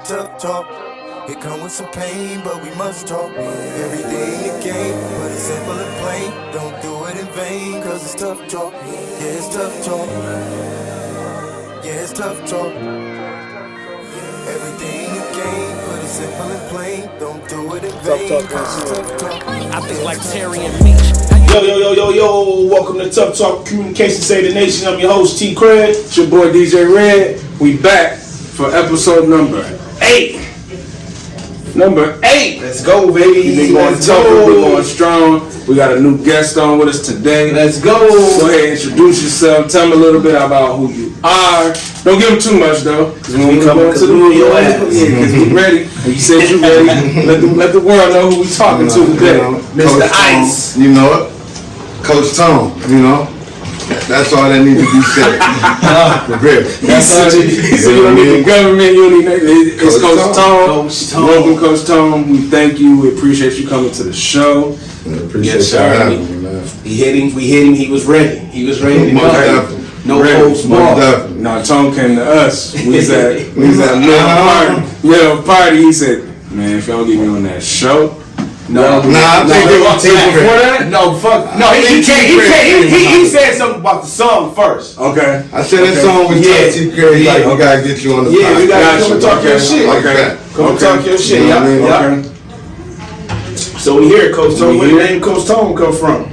tough talk. It come with some pain, but we must talk. Everything you gain, but it's simple and plain. Don't do it in vain, cause it's tough talk. Yeah, it's tough talk. Yeah, it's tough talk. Everything you gain, but it's simple and plain. Don't do it in vain, cause it's tough talk. I think like Terry and me. Yo, welcome to Tough Talk Communication Save the Nation. I'm your host, T. Craig. It's your boy, DJ Red. We back for episode number 8. Number 8. Let's go, baby. We've been going tough, we're going strong. We got a new guest on with us today. Let's go. Go ahead, introduce yourself. Tell me a little bit about who you are. Don't give them too much, though. Because when we come into the room, your ass. Yeah, because we ready. And you said you ready. Let the world know who we talking to today. Mr. Coach Ice. Tone, you know it. Coach Tone, you know. That's all that needs to be said. For real. That's all you don't need the government, you don't need it's Coach Tone. Coach Tone. Welcome, Coach Tone. We thank you. We appreciate you coming to the show. Appreciate Yes, you sir. having me, man. We hit him. He was ready. He was ready to Most go. definitely. No Ready. holds Most barred. definitely. No, Tone came to us. We was at little party. He said, "Man, if y'all get me on that show." No, I think it was before that. No, fuck. No, he said something about the song first. Okay. I said that song was Yeah. T. Craig, like, we gotta get you on the Yeah, we podcast. gotta come and talk your shit. Like Okay. that. Come and talk your shit. You know what I mean? Yeah. Okay. So we here, Coach Tone. We Where the here. name Coach Tone come from?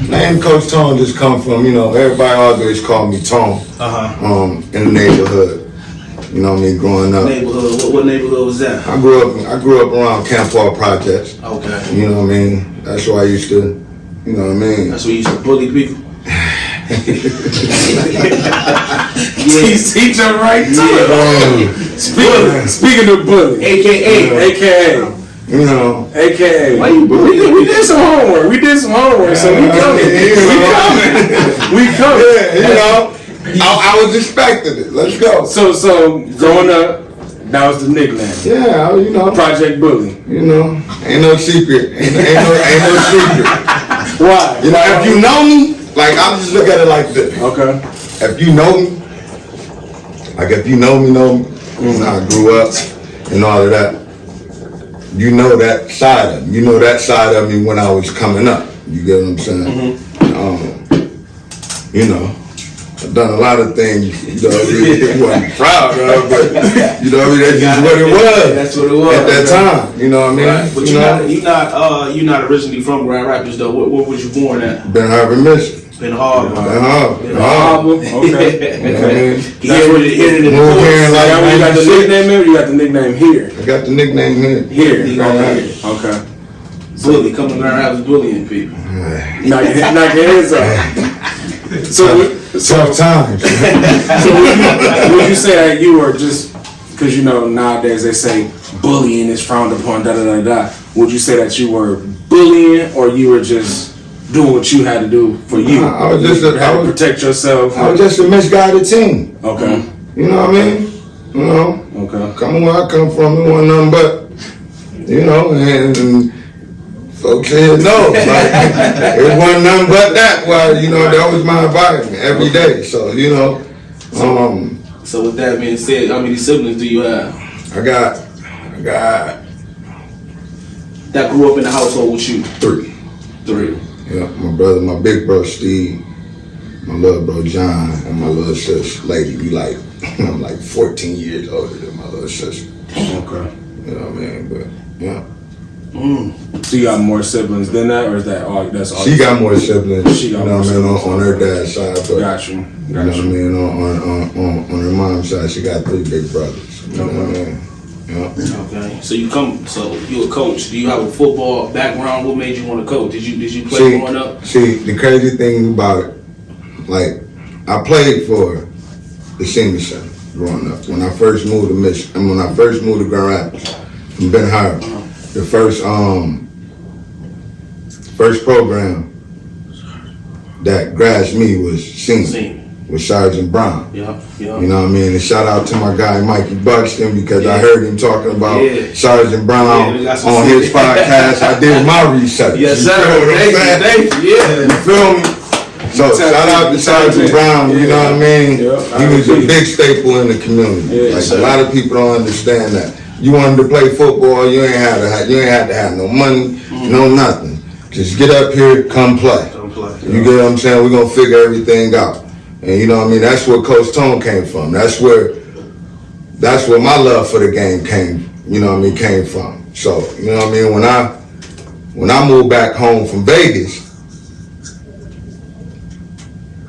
Name Coach Tone just come from, you know, everybody always call me Tone. In the neighborhood. You know what I mean, growing up. Neighborhood. What neighborhood was that? I grew up around Camp Hall Projects. Okay. You know what I mean? That's why I used to, you know what I mean? That's where you used to bully people. He jumped right to it. Speaking of bully, AKA. You know. AKA. Why you bully? We did some homework. So we coming. We coming. Yeah, you know. I was expecting it. Let's go. So growing up, that was the nickname. Yeah, you know. Project Bully. You know, ain't no secret. Ain't no secret. Why? You know, if you know me, like, I'll just look at it like this. Okay. If you know me, like, if you know me, how I grew up and all of that, you know that side of me. You know that side of me when I was coming up. You get what I'm saying? You know, I've done a lot of things, you know, really wasn't proud of, but, you know, that's just what it was. That's what it was. At that time, you know what I mean? Right. But you're not originally from Grand Rapids though. Where was you born at? Ben Harbor, Michigan. Ben Harbor. Ben Harbor. Okay. You know what I mean? Here it in the Moved here in course. like Now, you got the 96. nickname here, or you got the nickname here? I got the nickname here. Here. Okay. Okay. Bully. Come to Grand Rapids bullying people. Knock your heads off. Tough times. So would you say that you were just, because you know nowadays they say bullying is frowned upon, da. Would you say that you were bullying, or you were just doing what you had to do for you? I was just You had to protect yourself. I was just a misguided teen. Okay. You know what I mean? You know, Okay. coming where I come from, it wasn't nothing but, you know, and folks here know, like, it wasn't nothing but that. Well, you know, that was my environment every day. So, you know, So with that being said, how many siblings do you have I got that grew up in the household with you? 3. 3. Yeah, my big brother Steve, my little bro John, and my little sis Lady. I'm like 14 years older than my little sister. Okay. You know what I mean? But yeah, So you got more siblings than that, or is that all? That's all. she got more siblings. She got you know more what I mean, siblings. on her dad's side. But Got you. you know what I mean? On her mom's side, she got 3 big brothers. You know what I mean? Yeah. Okay. So you a coach. Do you have a football background? What made you want to coach? Did you play growing up? See, the crazy thing about it, like, I played for the senior center growing up. When I first moved to Michigan, and when I first moved to Grand Rapids from Ben Harbor, the first program that grasped me was senior. With Sergeant Brown. Yeah. You know what I mean? And shout out to my guy Mikey Buxton, because I heard him talking about Sergeant Brown on his podcast. I did my research. Yes, You sir. feel what I'm saying? Thank you. Yeah. You feel me? So shout out to Sergeant Brown, you know what I mean? Yeah, He was a big staple in the community. Yeah, Like sir. a lot of people don't understand that. You wanted to play football, you ain't had to have no money, no nothing. Just get up here, come play. You get what I'm saying? We're gonna figure everything out. And you know what I mean? That's where Coach Tone came from. That's where my love for the game came, you know what I mean, came from. So, you know what I mean, when I moved back home from Vegas,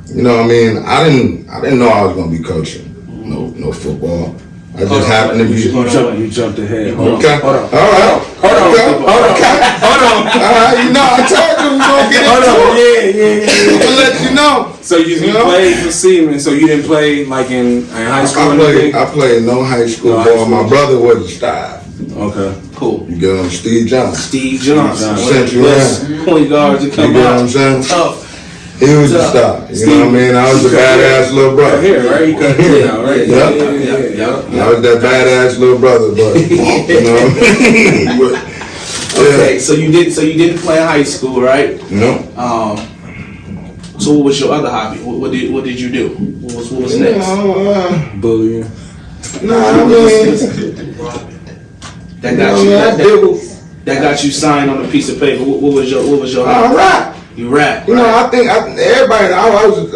you know what I mean, I didn't know I was gonna be coaching no football. I just happened to be. You jumped ahead. Okay. Hold on. All right. Hold on. Okay. Hold on. Okay. Hold on. All right. You know, I told you we gonna get Hold into on. it. Yeah. I'm gonna let you know. So you know? played for Seaman, so you didn't play like in high school or anything? I played no high school No high ball. school. My brother was a star. Okay. Cool. You get him, Steve Johnson. Steve Johnson. Steve One of Johnson. the best point guards to You come get what out. I'm saying? Tough. He was a star. You know what I mean? I was a badass little brother. Here, right? You cut here now, right? Yeah. Yeah. I was that badass little brother, but you know what I mean? Okay, so you didn't play in high school, right? No. So what was your other hobby? What did you do? What was next? Bullying. I mean, That got you that got you signed on a piece of paper. What was your I hobby? rap. You rap. You know, right? I think everybody. I was.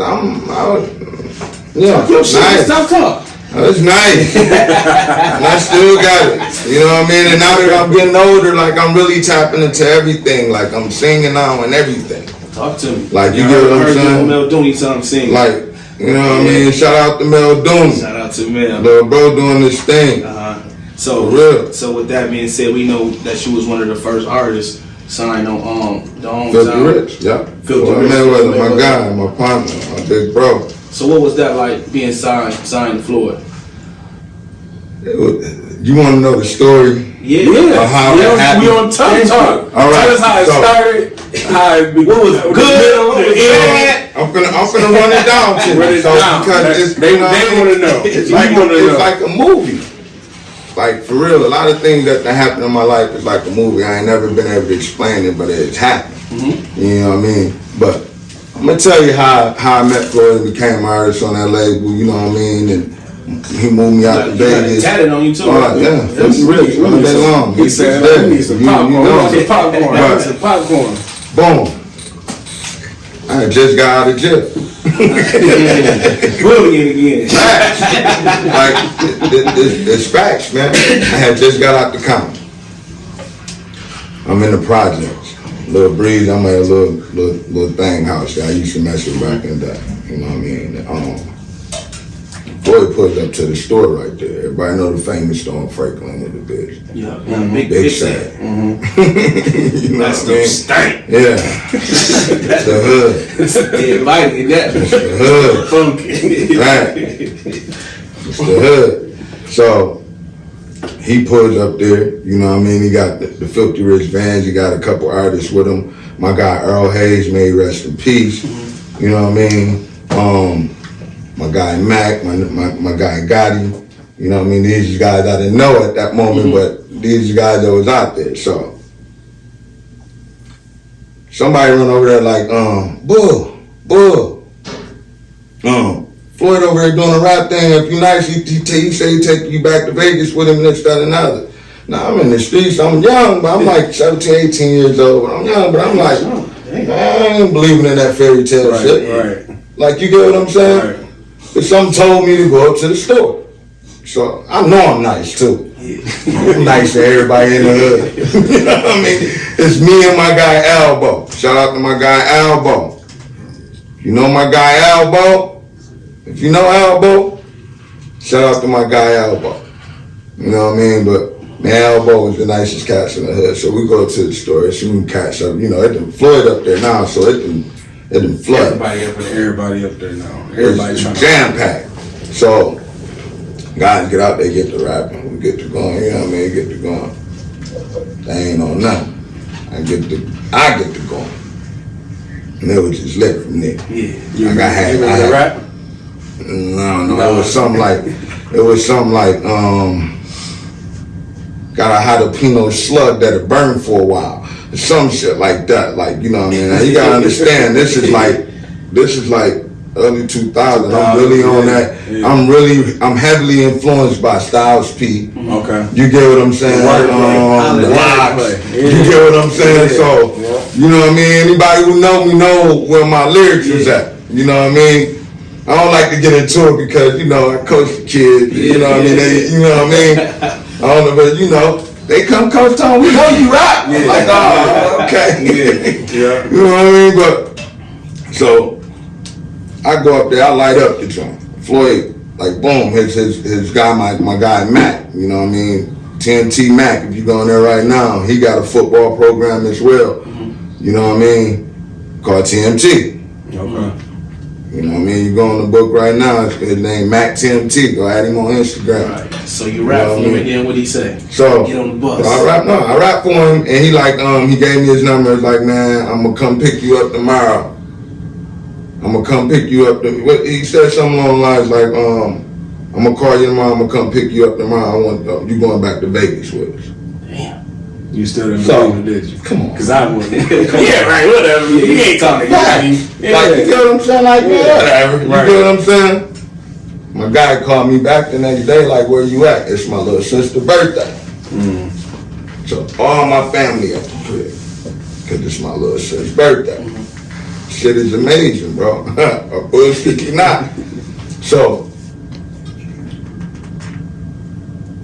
Yeah, Yo, shit, nice. stop talk. That's nice. And I still got it. You know what I mean? And now that I'm getting older, like I'm really tapping into everything. Like I'm singing now and everything. Talk to me. Like, you get what I'm heard saying? Mel Dooney something sing. Like, you know what I mean? Shout out to Mel Dooney. Shout out to Mel. Little bro doing this thing. So For real. So with that being said, we know that you was one of the first artists signed on the Home Filthy Sound. Rich, yeah. Filthy Well, Rich. Mayweather, my guy, my partner, my big bro. So what was that like being signed to Floyd? You want to know the story? Yeah. How it happened? We on Tough Talk. All right, Tell us how it so- started. How it began. What was good, what was bad. I'm finna run it down to Run you. it So, down. because it's, They you know, wanna know. It's You like wanna know. it's like a movie. Like for real, a lot of things that happened in my life is like a movie. I ain't never been able to explain it, but it's happened. You know what I mean? But I'm gonna tell you how I met Floyd and became an artist on that label. You know what I mean? And he moved me out to You got it Vegas. tatted on you too. Oh, right? yeah. That's Really, all day long. He said, It's "We need some there. popcorn. You We know. want some popcorn. Right. Want some popcorn." Boom. I just got out of jail. Bullying again. Facts. Like, it's facts, man. I had just got out the county. I'm in the projects. Little breeze, I'm at a little thing house that I used to mess with back in the day. You know what I mean? Boy pulled up to the store right there. Everybody know the famous store in Franklin with the bitch. Yeah, Big sad. You know That's what I mean? the stank. Yeah. It's the hood. Yeah, biting that. It's the hood. Funky. Right. It's the hood. So he pulls up there, you know what I mean? He got the Filthy Rich vans, he got a couple artists with him. My guy Earl Hayes, may he rest in peace. You know what I mean? My guy Mac, my guy Gotti. You know what I mean? These guys I didn't know at that moment, but these guys that was out there. So somebody run over there like, Bull. Floyd over there doing a rap thing. If you nice, he say he take you back to Vegas with him, this, that, and other. Now I'm in the streets. I'm young, but I'm like 17, 18 years old. I'm young, but I'm like, I ain't believing in that fairy tale shit. Right. Like, you get what I'm saying? Right. But something told me to go up to the store. So I know I'm nice too. I'm nice to everybody in the hood. You know what I mean? It's me and my guy Albo. Shout out to my guy Albo. You know my guy Albo? If you know Albo, shout out to my guy Albo. You know what I mean? But man, Albo is the nicest cats in the hood. So we go to the store, it's some cats up, you know, it done Floyd up there now, so it done flood. Everybody up there now. Everybody It's trying to jam-packed. So guys get out there, get to rapping, we get to going, you know what I mean, get to going. They ain't on nothing. I get to going. And it was just lit from there. Yeah. I got You remember the rap? No, it was something like, got a jalapeno slug that'll burn for a while. Some shit like that, like, you know what I mean? Now, you gotta understand, this is like this is like early 2000. I'm really on that. Yeah. I'm heavily influenced by Styles P. Okay. You get what I'm saying? The Locks. You get what I'm saying? So, you know what I mean? Anybody who know me know where my lyrics is at. You know what I mean? I don't like to get into it because, you know, I coach the kids. You know what I mean? You know what I mean? I don't know, but you know, they come Coach Tom, we know you rap. I'm like, oh, okay. Yeah. You know what I mean? But, so, I go up there, I light up the joint. Floyd, like, boom, his guy, my guy Mac, you know what I mean? TNT Mac, if you go in there right now, he got a football program as well. You know what I mean? Called TMT. Okay. You know what I mean? You go on the book right now, his name Mac TMT. Go add him on Instagram. Right. So you rap for him, and then what he say? So Get on the bus. I rap for him, and he like he gave me his number. It's like, man, I'm gonna come pick you up tomorrow. I'm gonna come pick you up. He said something along the lines like, I'm gonna call you tomorrow. I'm gonna come pick you up tomorrow. I want you going back to Vegas with us. Damn. You still didn't So, believe it, did you? come on. Cause I wouldn't. Yeah, right. Whatever. You ain't talking. Like, you get what I'm saying? Like, whatever. You Right. get what I'm saying? My guy called me back the next day, like, where you at? It's my little sister's birthday. So all my family at the crib, cause it's my little sister's birthday. Shit is amazing, bro. A bullshit not. So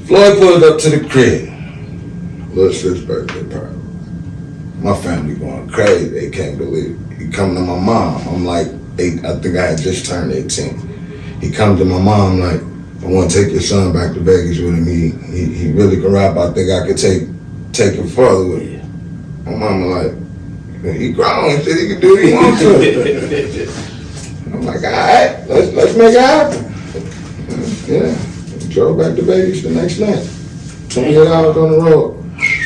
Floyd pulled up to the crib. Little sister's birthday party. My family going crazy. They can't believe it. He come to my mom. I'm like, I think I had just turned 18. He comes to my mom like, I want to take your son back to Vegas with him. He really can rap. I think I could take him further with me. My mama like, he grown. He said he can do what he wants to. I'm like, all right, let's make it happen. Yeah, drove back to Vegas the next night. 28 hours on the road.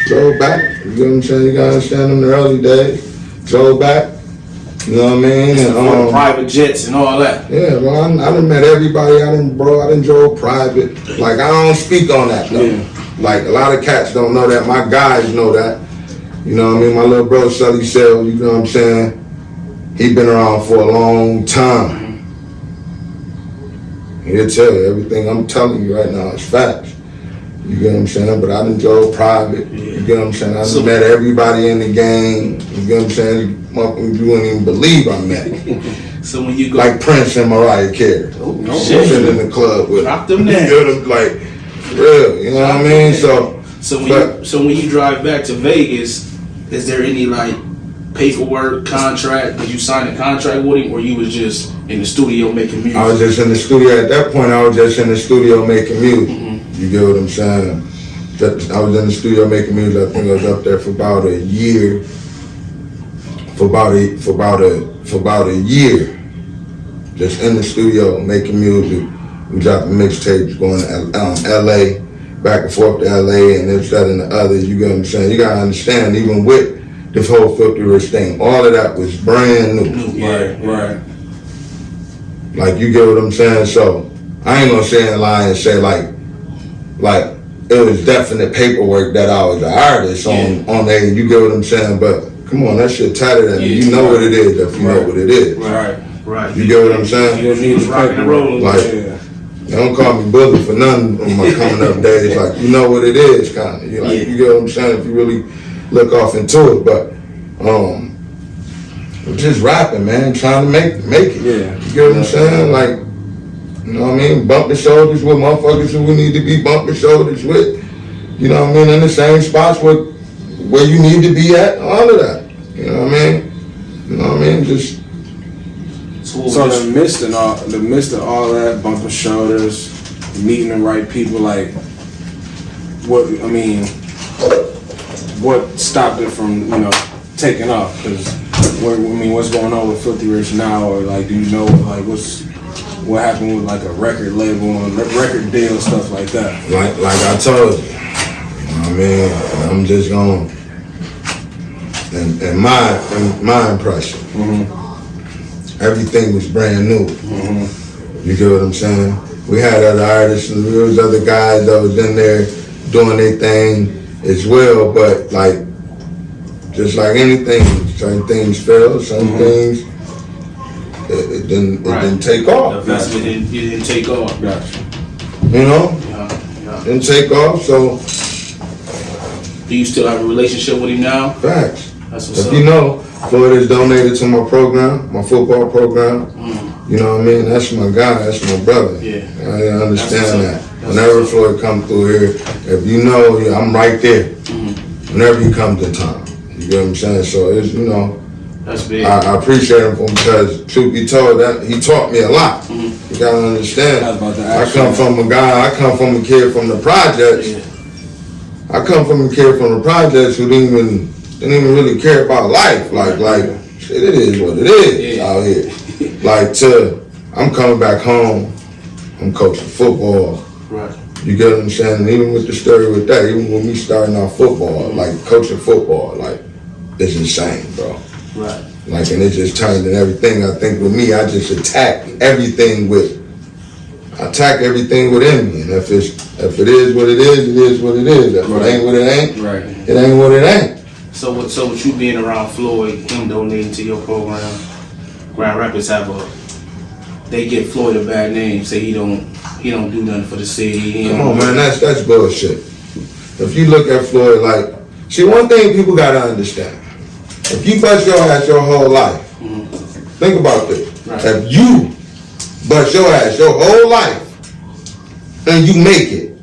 Drove back, you know what I'm saying? You gotta understand in the early days. Drove back, you know what I mean? Before the private jets and all that. Yeah, well, I done met everybody. I done drove private. Like, I don't speak on that though. Yeah. Like, a lot of cats don't know that. My guys know that. You know what I mean? My little brother, Sully Sell, you know what I'm saying? He been around for a long time. He'll tell you everything I'm telling you right now is facts. You get what I'm saying? But I done drove private. You get what I'm saying? I done met everybody in the game. You get what I'm saying? You wouldn't even believe I met. So when you go, Like Prince and Mariah Carey. shit. Sitting in the club with Drop them you names. get them, like, real, you know what I mean? So when you drive back to Vegas, is there any like paperwork, contract? Did you sign a contract with him, or you was just in the studio making music? I was just in the studio. At that point, I was just in the studio making music. You get what I'm saying? I was in the studio making music. I think I was up there for about a year. For about a year, just in the studio making music. We dropping mixtapes, going to LA, back and forth to LA, and this, that, and the other. You get what I'm saying? You gotta understand, even with this whole Filthy Rich thing, all of that was brand new. Right. Like, you get what I'm saying? So I ain't gonna say and lie and say like it was definite paperwork that I was an artist on there. You get what I'm saying? But come on, that shit tatted at me. You know what it is if you know what it is. Right. You get what I'm saying? You don't need to Rocking and rolling. Like, they don't call me Bully for nothing on my coming up days. Like, you know what it is, kind of. You like, you get what I'm saying? If you really look off into it, but just rapping, man, trying to make it. Yeah. You get what I'm saying? Like, you know what I mean? Bumping shoulders with motherfuckers who we need to be bumping shoulders with. You know what I mean? In the same spots where you need to be at. All of that. You know what I mean? You know what I mean? Just. So the midst of all that, bumping shoulders, meeting the right people, like, what stopped it from, taking off? Because, what's going on with Filthy Rich now? Or, like, do you know, like, what happened with, like, a record label and record deal, stuff like that? Like I told you, you know what I mean? I'm just going, in my impression, everything was brand new. You get what I'm saying? We had other artists and there was other guys that was in there doing their thing as well, but like, just like anything, certain things fail, some things it didn't take off. The investment didn't take off. Gotcha. You know, Yeah. didn't take off. So Do you still have a relationship with him now? facts. That's what's If up. you know, Floyd has donated to my program, my football program. You know what I mean? That's my guy. That's my brother. Yeah. I understand That's what's that. up. That's Whenever what's up. Floyd come through here, if you know, I'm right there. Whenever he comes in town, you get what I'm saying? So it's, you know, That's big. I appreciate him for because truth be told, that he taught me a lot. You gotta understand. I was about to I ask come you. from a guy. I come from a kid from the projects. Yeah. I come from a kid from the projects who didn't even really care about life. Like shit, it is what it is Yeah. out here. I'm coming back home. I'm coaching football. Right. You get what I'm saying? And even with the story with that, even with me starting off football, like coaching football, like it's insane, bro. Right. Like, and it just turned and everything. I think with me, I just attack everything within me. And if it is what it is, it is what it is. If it ain't what it ain't, Right. it ain't what it ain't. So with you being around Floyd, him donating to your program, Grand Rapids they give Floyd a bad name, say he don't do nothing for the city. He Come don't on, do- man, that's bullshit. If you look at Floyd, like, see, one thing people gotta understand. If you bust your ass your whole life, think about this. Right. If you bust your ass your whole life and you make it,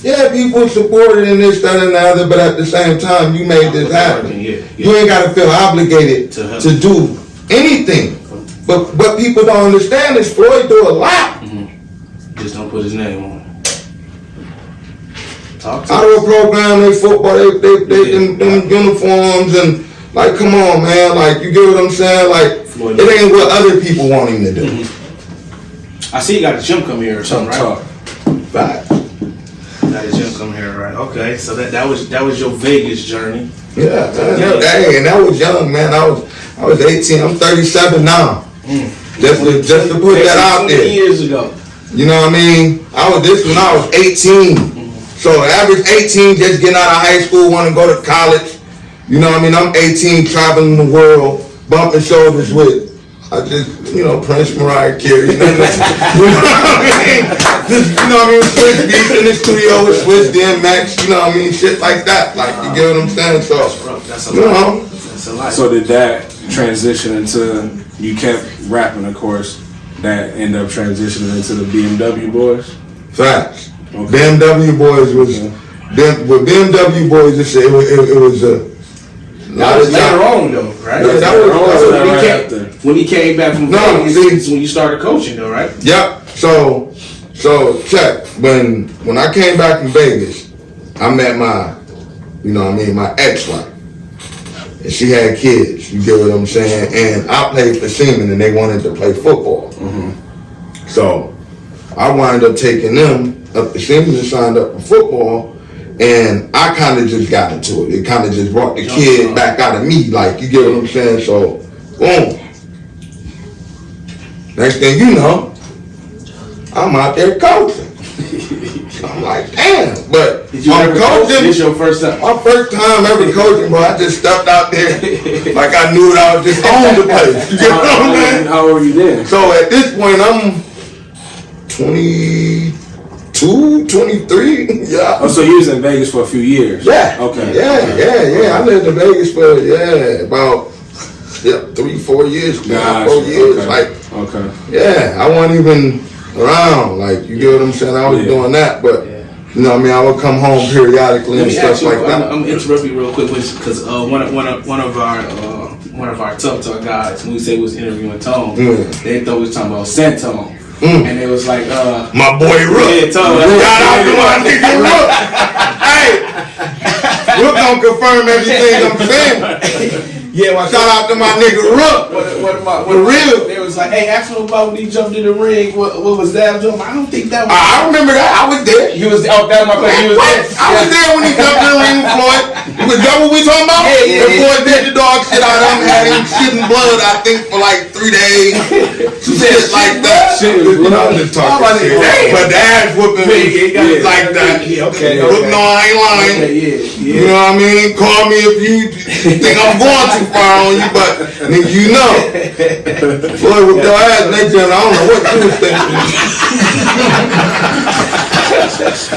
yeah, people supported in this, that, and the other, but at the same time, you made this happen. Yeah. You ain't gotta feel obligated To help. to do anything. But what people don't understand is Floyd do a lot. Just don't put his name on it. Talk to Out of a us. program, they football, they them uniforms and like, come on, man, like you get what I'm saying? Like, Floyd. it ain't what other people want him to do. I see you got a gym come here or something, right? Talk. Facts. Got a gym come here, right? Okay, so that was your Vegas journey. Yeah, man. Hey, and that was young, man. I was 18. I'm 37 now. Just to put that out 20 there. years ago. You know what I mean? I was this when I was 18. So average 18 just getting out of high school, want to go to college. You know what I mean? I'm 18 traveling the world, bumping shoulders with, Prince, Mariah Carey. You know what I mean? You know what I mean? Swiss Beats in the studio with Swiss DMX. You know what I mean? Shit like that. Like, you get what I'm saying? So, That's a you lot. know. That's a lot. So did that transition into, you kept rapping, of course, that ended up transitioning into the BMW Boys? Facts. Okay. BMW Boys was, with BMW Boys, it was a that was later on though, right? Yeah, that was when he came back from No, Vegas, see- is when you started coaching though, right? Yep. So check. When I came back from Vegas, I met my ex-wife. And she had kids, you get what I'm saying? And I played for Seaman and they wanted to play football. So I wound up taking them up to Seaman and signed up for football. And I kind of just got into it. It kind of just brought the kid back out of me, like, you get what I'm saying? So, boom. Next thing you know, I'm out there coaching. I'm like, damn. But Did you I'm ever coach? coaching. This your first time? My first time ever coaching, bro. I just stepped out there like I knew it. I was just on the place. You get what I'm saying? How old were you then? So at this point, I'm 22, 23. Yeah. Oh, so you was in Vegas for a few years? Yeah. Okay. Yeah. I lived in Vegas for about 3-4 years. 4 years. Okay. Like, okay. yeah, I wasn't even around. Like, you get what I'm saying? I was doing that, but you know what I mean? I would come home periodically Let and me stuff ask you, like that. I'm gonna interrupt you real quick because one of our Tough Talk guys, when we say we was interviewing Tone, they thought we was talking about Centone. And they was like, My boy Rook. yeah, Tone. Shout out to my nigga Rook. Hey, Rook don't confirm everything I'm saying. Yeah, Shout out to my nigga Rook. For real. They was like, hey, ask him about when he jumped in the ring. What was that? I don't think that was. I remember that. I was there. You was out there, my question. You was What? I was there when he jumped in the ring with Floyd. Was that what we talking about? Yeah. And Floyd did the dog shit out of him, had him shitting blood, I think, for like 3 days. Some shit like that. Shit, You know, I'm just talking shit. But the ass whooping was like that. Okay. Look, no, I ain't lying. You know what I mean? Call me if you think I'm going too far on you, but nigga, you know. Floyd whooped your ass next time. I don't know what you was thinking.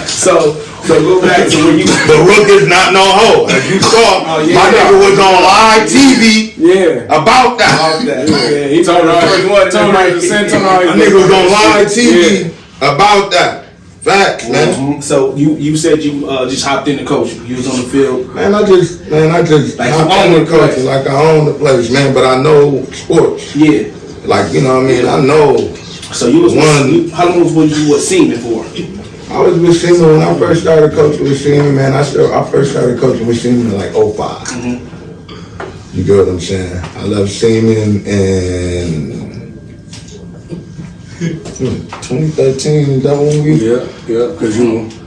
So go back to when you. The Rook is not no hoe. As you saw, my nigga was on live TV about that. Yeah, he told her to send My nigga was on live TV about that. Facts, man. So you said you just hopped in the coach. You was on the field. Man, I just Like, I own the coaching like I own the place, man. But I know sports. Yeah. Like, you know what I mean? I know. So you was how long was you with Seaman for? I was with Seaman when I first started coaching with Seaman, man. I first started coaching with Seaman in like 05. You get what I'm saying? I left Seaman in 2013. Is that when we? Yeah, because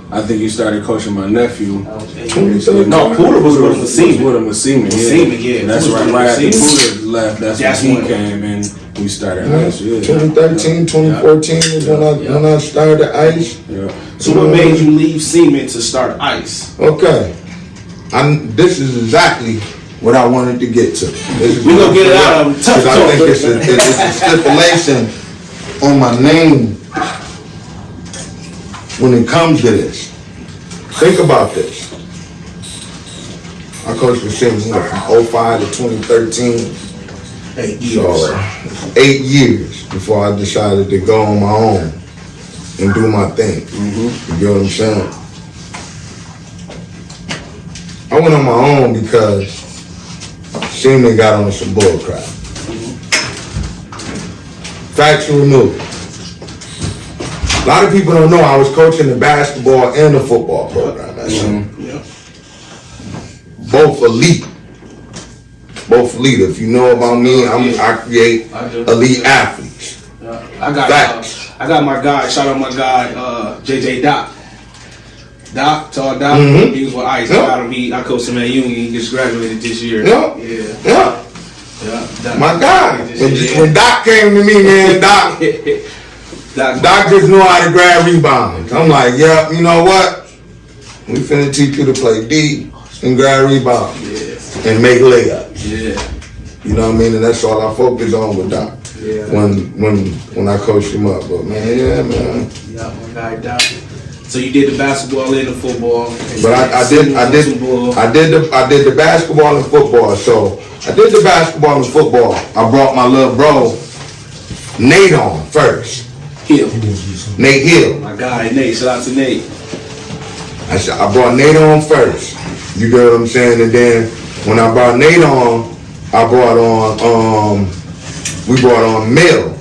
I think you started coaching my nephew. 2013. No, Poodle was with him with Seaman. With him with Seaman, yeah. Seaman, yeah. That's Poodle right. was Right after with Seaman. Poodle left, that's when he came in. We started Ice. 2013, 2014 is when I started Ice. Yeah. So what made you leave Seaman to start Ice? Okay, this is exactly what I wanted to get to. We gonna get it out of him. Tough Because I talk. think it's a stipulation on my name when it comes to this. Think about this. I coached with Seaman from 05 to 2013. 8 years. So 8 years before I decided to go on my own and do my thing. You get what I'm saying? I went on my own because Seaman got on some bull crap. Facts removed. A lot of people don't know I was coaching the basketball and the football program. Both elite. Both elite. If you know about me, I create elite athletes. I got my guy. Shout out my guy, JJ Doc. Tall Doc. He was with Ice. I coached him at Union. He just graduated this year. Yeah. My guy. When Doc came to me, man, Doc just knew how to grab rebounds. I'm like, yeah, you know what? We finna teach you to play D and grab rebounds and make layups. You know what I mean? And that's all I focus on with Doc. When I coached him up. But man, my guy Doc. So you did the basketball and the football. But I did the basketball and football. So I did the basketball and football. I brought my little bro Nate on first. Nate Hill. My guy Nate. Shout out to Nate. I brought Nate on first. You get what I'm saying? And then when I brought Nate on, I brought on we brought on Mel.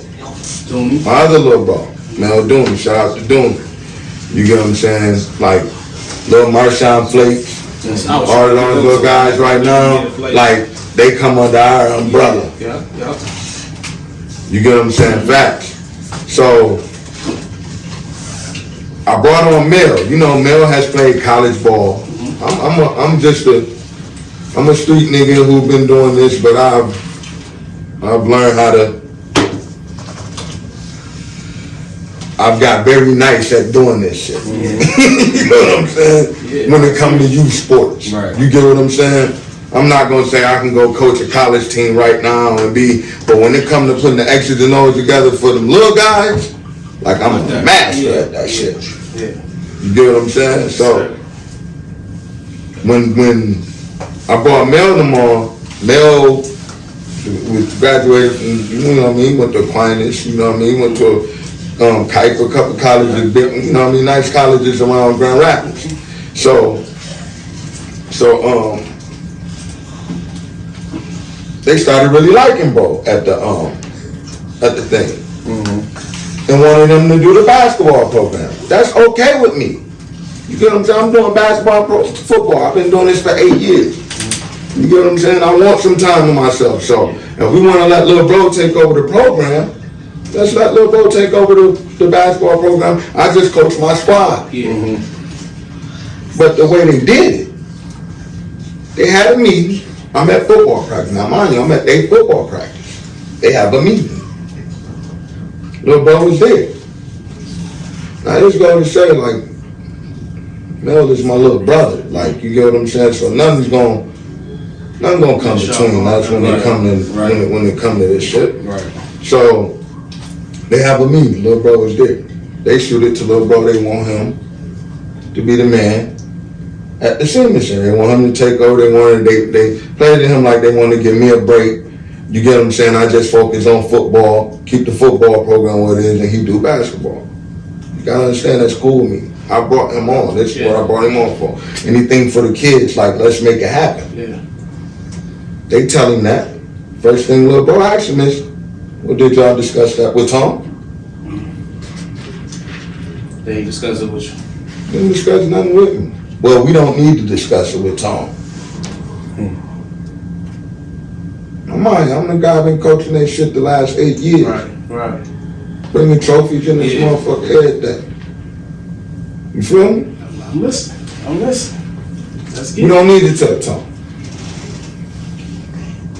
Dooney. My other little bro, Mel Dooney. Shout out to Dooney. You get what I'm saying? Like little Marshawn Flakes, all of those little guys right now, like they come under our umbrella. You get what I'm saying? Facts. So I brought on Mel. You know, Mel has played college ball. I'm a street nigga who been doing this, but I've learned how to. I've got very nice at doing this shit. You know what I'm saying? When it comes to youth sports. Right. You get what I'm saying? I'm not gonna say I can go coach a college team right now and but when it comes to putting the X's and O's together for them little guys, like I'm a master at that shit. You get what I'm saying? So when I brought Mel them on, Mel was graduated from, you know what I mean, went to Aquinas, you know what I mean, went to Kuiper, a couple colleges, big, you know what I mean, nice colleges around Grand Rapids. So they started really liking Bo at the thing. And wanted them to do the basketball program. That's okay with me. You get what I'm saying? I'm doing basketball, football. I've been doing this for 8 years. You get what I'm saying? I want some time to myself. So if we want to let little bro take over the program, let's let Lil Bo take over the basketball program. I just coach my squad. Yeah. But the way they did it, they had a meeting. I'm at football practice. Now, mind you, I'm at their football practice. They have a meeting. Lil Bo was there. Now, I just go to say, like, Mel is my little brother. Like, you get what I'm saying? So nothing's gonna come between us when it come to when it come to this shit. Right. So they have a meeting. Lil Bro is there. They shoot it to Lil Bro. They want him to be the man at the senior center. They want him to take over. They played to him like they want to give me a break. You get what I'm saying? I just focus on football, keep the football program what it is, and he do basketball. You gotta understand that's cool with me. I brought him on. This is what I brought him on for. Anything for the kids, like let's make it happen. Yeah. They tell him that. First thing Lil Bro asked him is, well, did y'all discuss that with Tom? They ain't discuss it with you. Didn't discuss nothing with him. Well, we don't need to discuss it with Tom. I'm the guy been coaching that shit the last 8 years. Right. Bringing trophies in this motherfucker every day. You feel me? I'm listening. Let's get We don't need to tell Tom.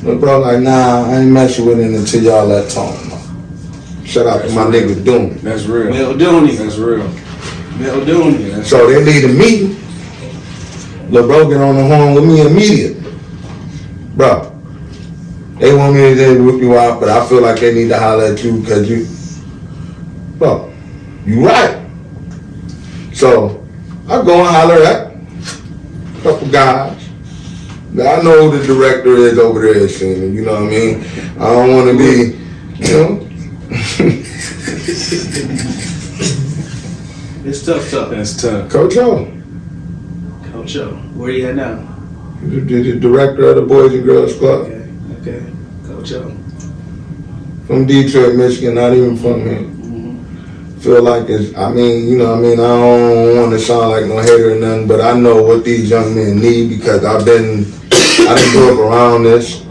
Lil Bro like, nah, I ain't messing with him until y'all let Tom know. Shout out to my nigga Doom. That's real. Mel Dooney. That's real. Mel Dooney. So they lead a meeting. Lil Bro get on the horn with me immediately. Bro, they want me to whip you out, but I feel like they need to holler at you because bro, you right. So I go and holler at a couple guys. I know who the director is over there at Senior, you know what I mean? I don't want to be, you know. It's tough. That's tough. Coach O, Coach O, where you at now? the director of the Boys and Girls Club. Okay. Coach O. From Detroit, Michigan, not even from here. Feel like it's, I mean, you know what I mean? I don't want to sound like no hater or nothing, but I know what these young men need because I didn't grow up around this.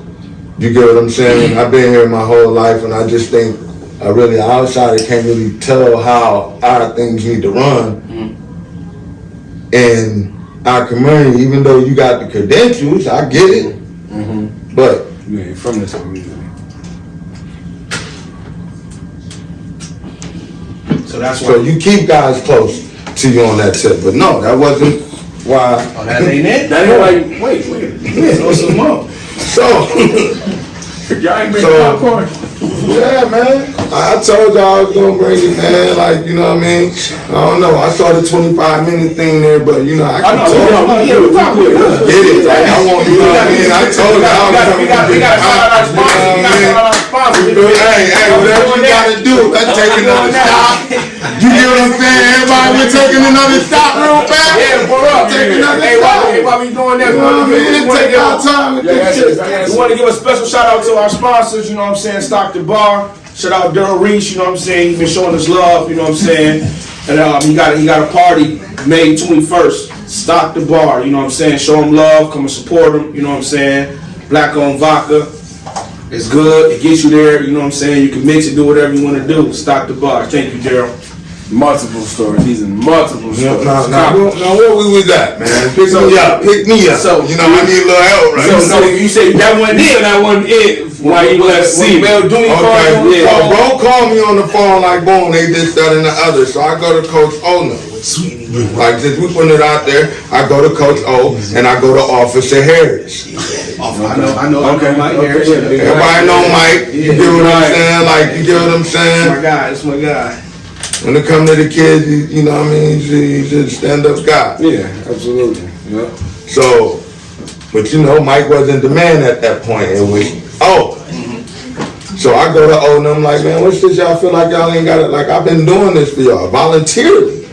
You get what I'm saying? I've been here my whole life and I just think a really outsider can't really tell how our things need to run. And our community, even though you got the credentials, I get it, but You ain't from this community. So that's so why. you keep guys close to you on that tip. But no, that wasn't why. Oh, that ain't it? That ain't like, wait. Throw some more. So, Y'all ain't making So- popcorn. yeah, man. I told y'all I was gonna bring it, man. Like, you know what I mean? I don't know. I saw the 25-minute thing there, but you know, I can talk. Yeah, we talk with it. Get it? Like, I want, you know what I mean? I told y'all I was gonna We got our sponsors. We got our sponsors. Hey, whatever you gotta do, let's take another stop. You get what I'm saying? Everybody, we're taking another stop real fast. Yeah, pour up. Take another Hey, stop. while we doing that, You know what I mean? Take our time with this shit. we want to give a special shout out to our sponsors, you know what I'm saying, Stock the Bar. Shout out Daryl Reese, you know what I'm saying, he's been showing us love, you know what I'm saying. And he got a party May 21st. Stock the Bar, you know what I'm saying, show him love, come and support him, you know what I'm saying. Black owned vodka. It's good, it gets you there, you know what I'm saying. You can mix it, do whatever you want to do. Stock the Bar. Thank you, Daryl. Multiple stores. He's in multiple stores. Now, where we was at, man? Pick me up. So, you know, I need a little help, right? So, no, you say that wasn't it, that wasn't it. Why you left C? Mel Dooney called you. Okay, bro called me on the phone like, boom, they this, that, and the other. So I go to Coach O now. Like, since we putting it out there, I go to Coach O and I go to Officer Harris. I know. Mike Harris. Everybody know Mike. You get what I'm saying? Like, you get what I'm saying? That's my guy. When it come to the kids, you know what I mean? He's a stand-up guy. Yeah, absolutely. Yeah. So, but you know, Mike wasn't the man at that point. It was So I go to O and I'm like, man, what's this? Y'all feel like y'all ain't got it? Like, I've been doing this for y'all voluntarily.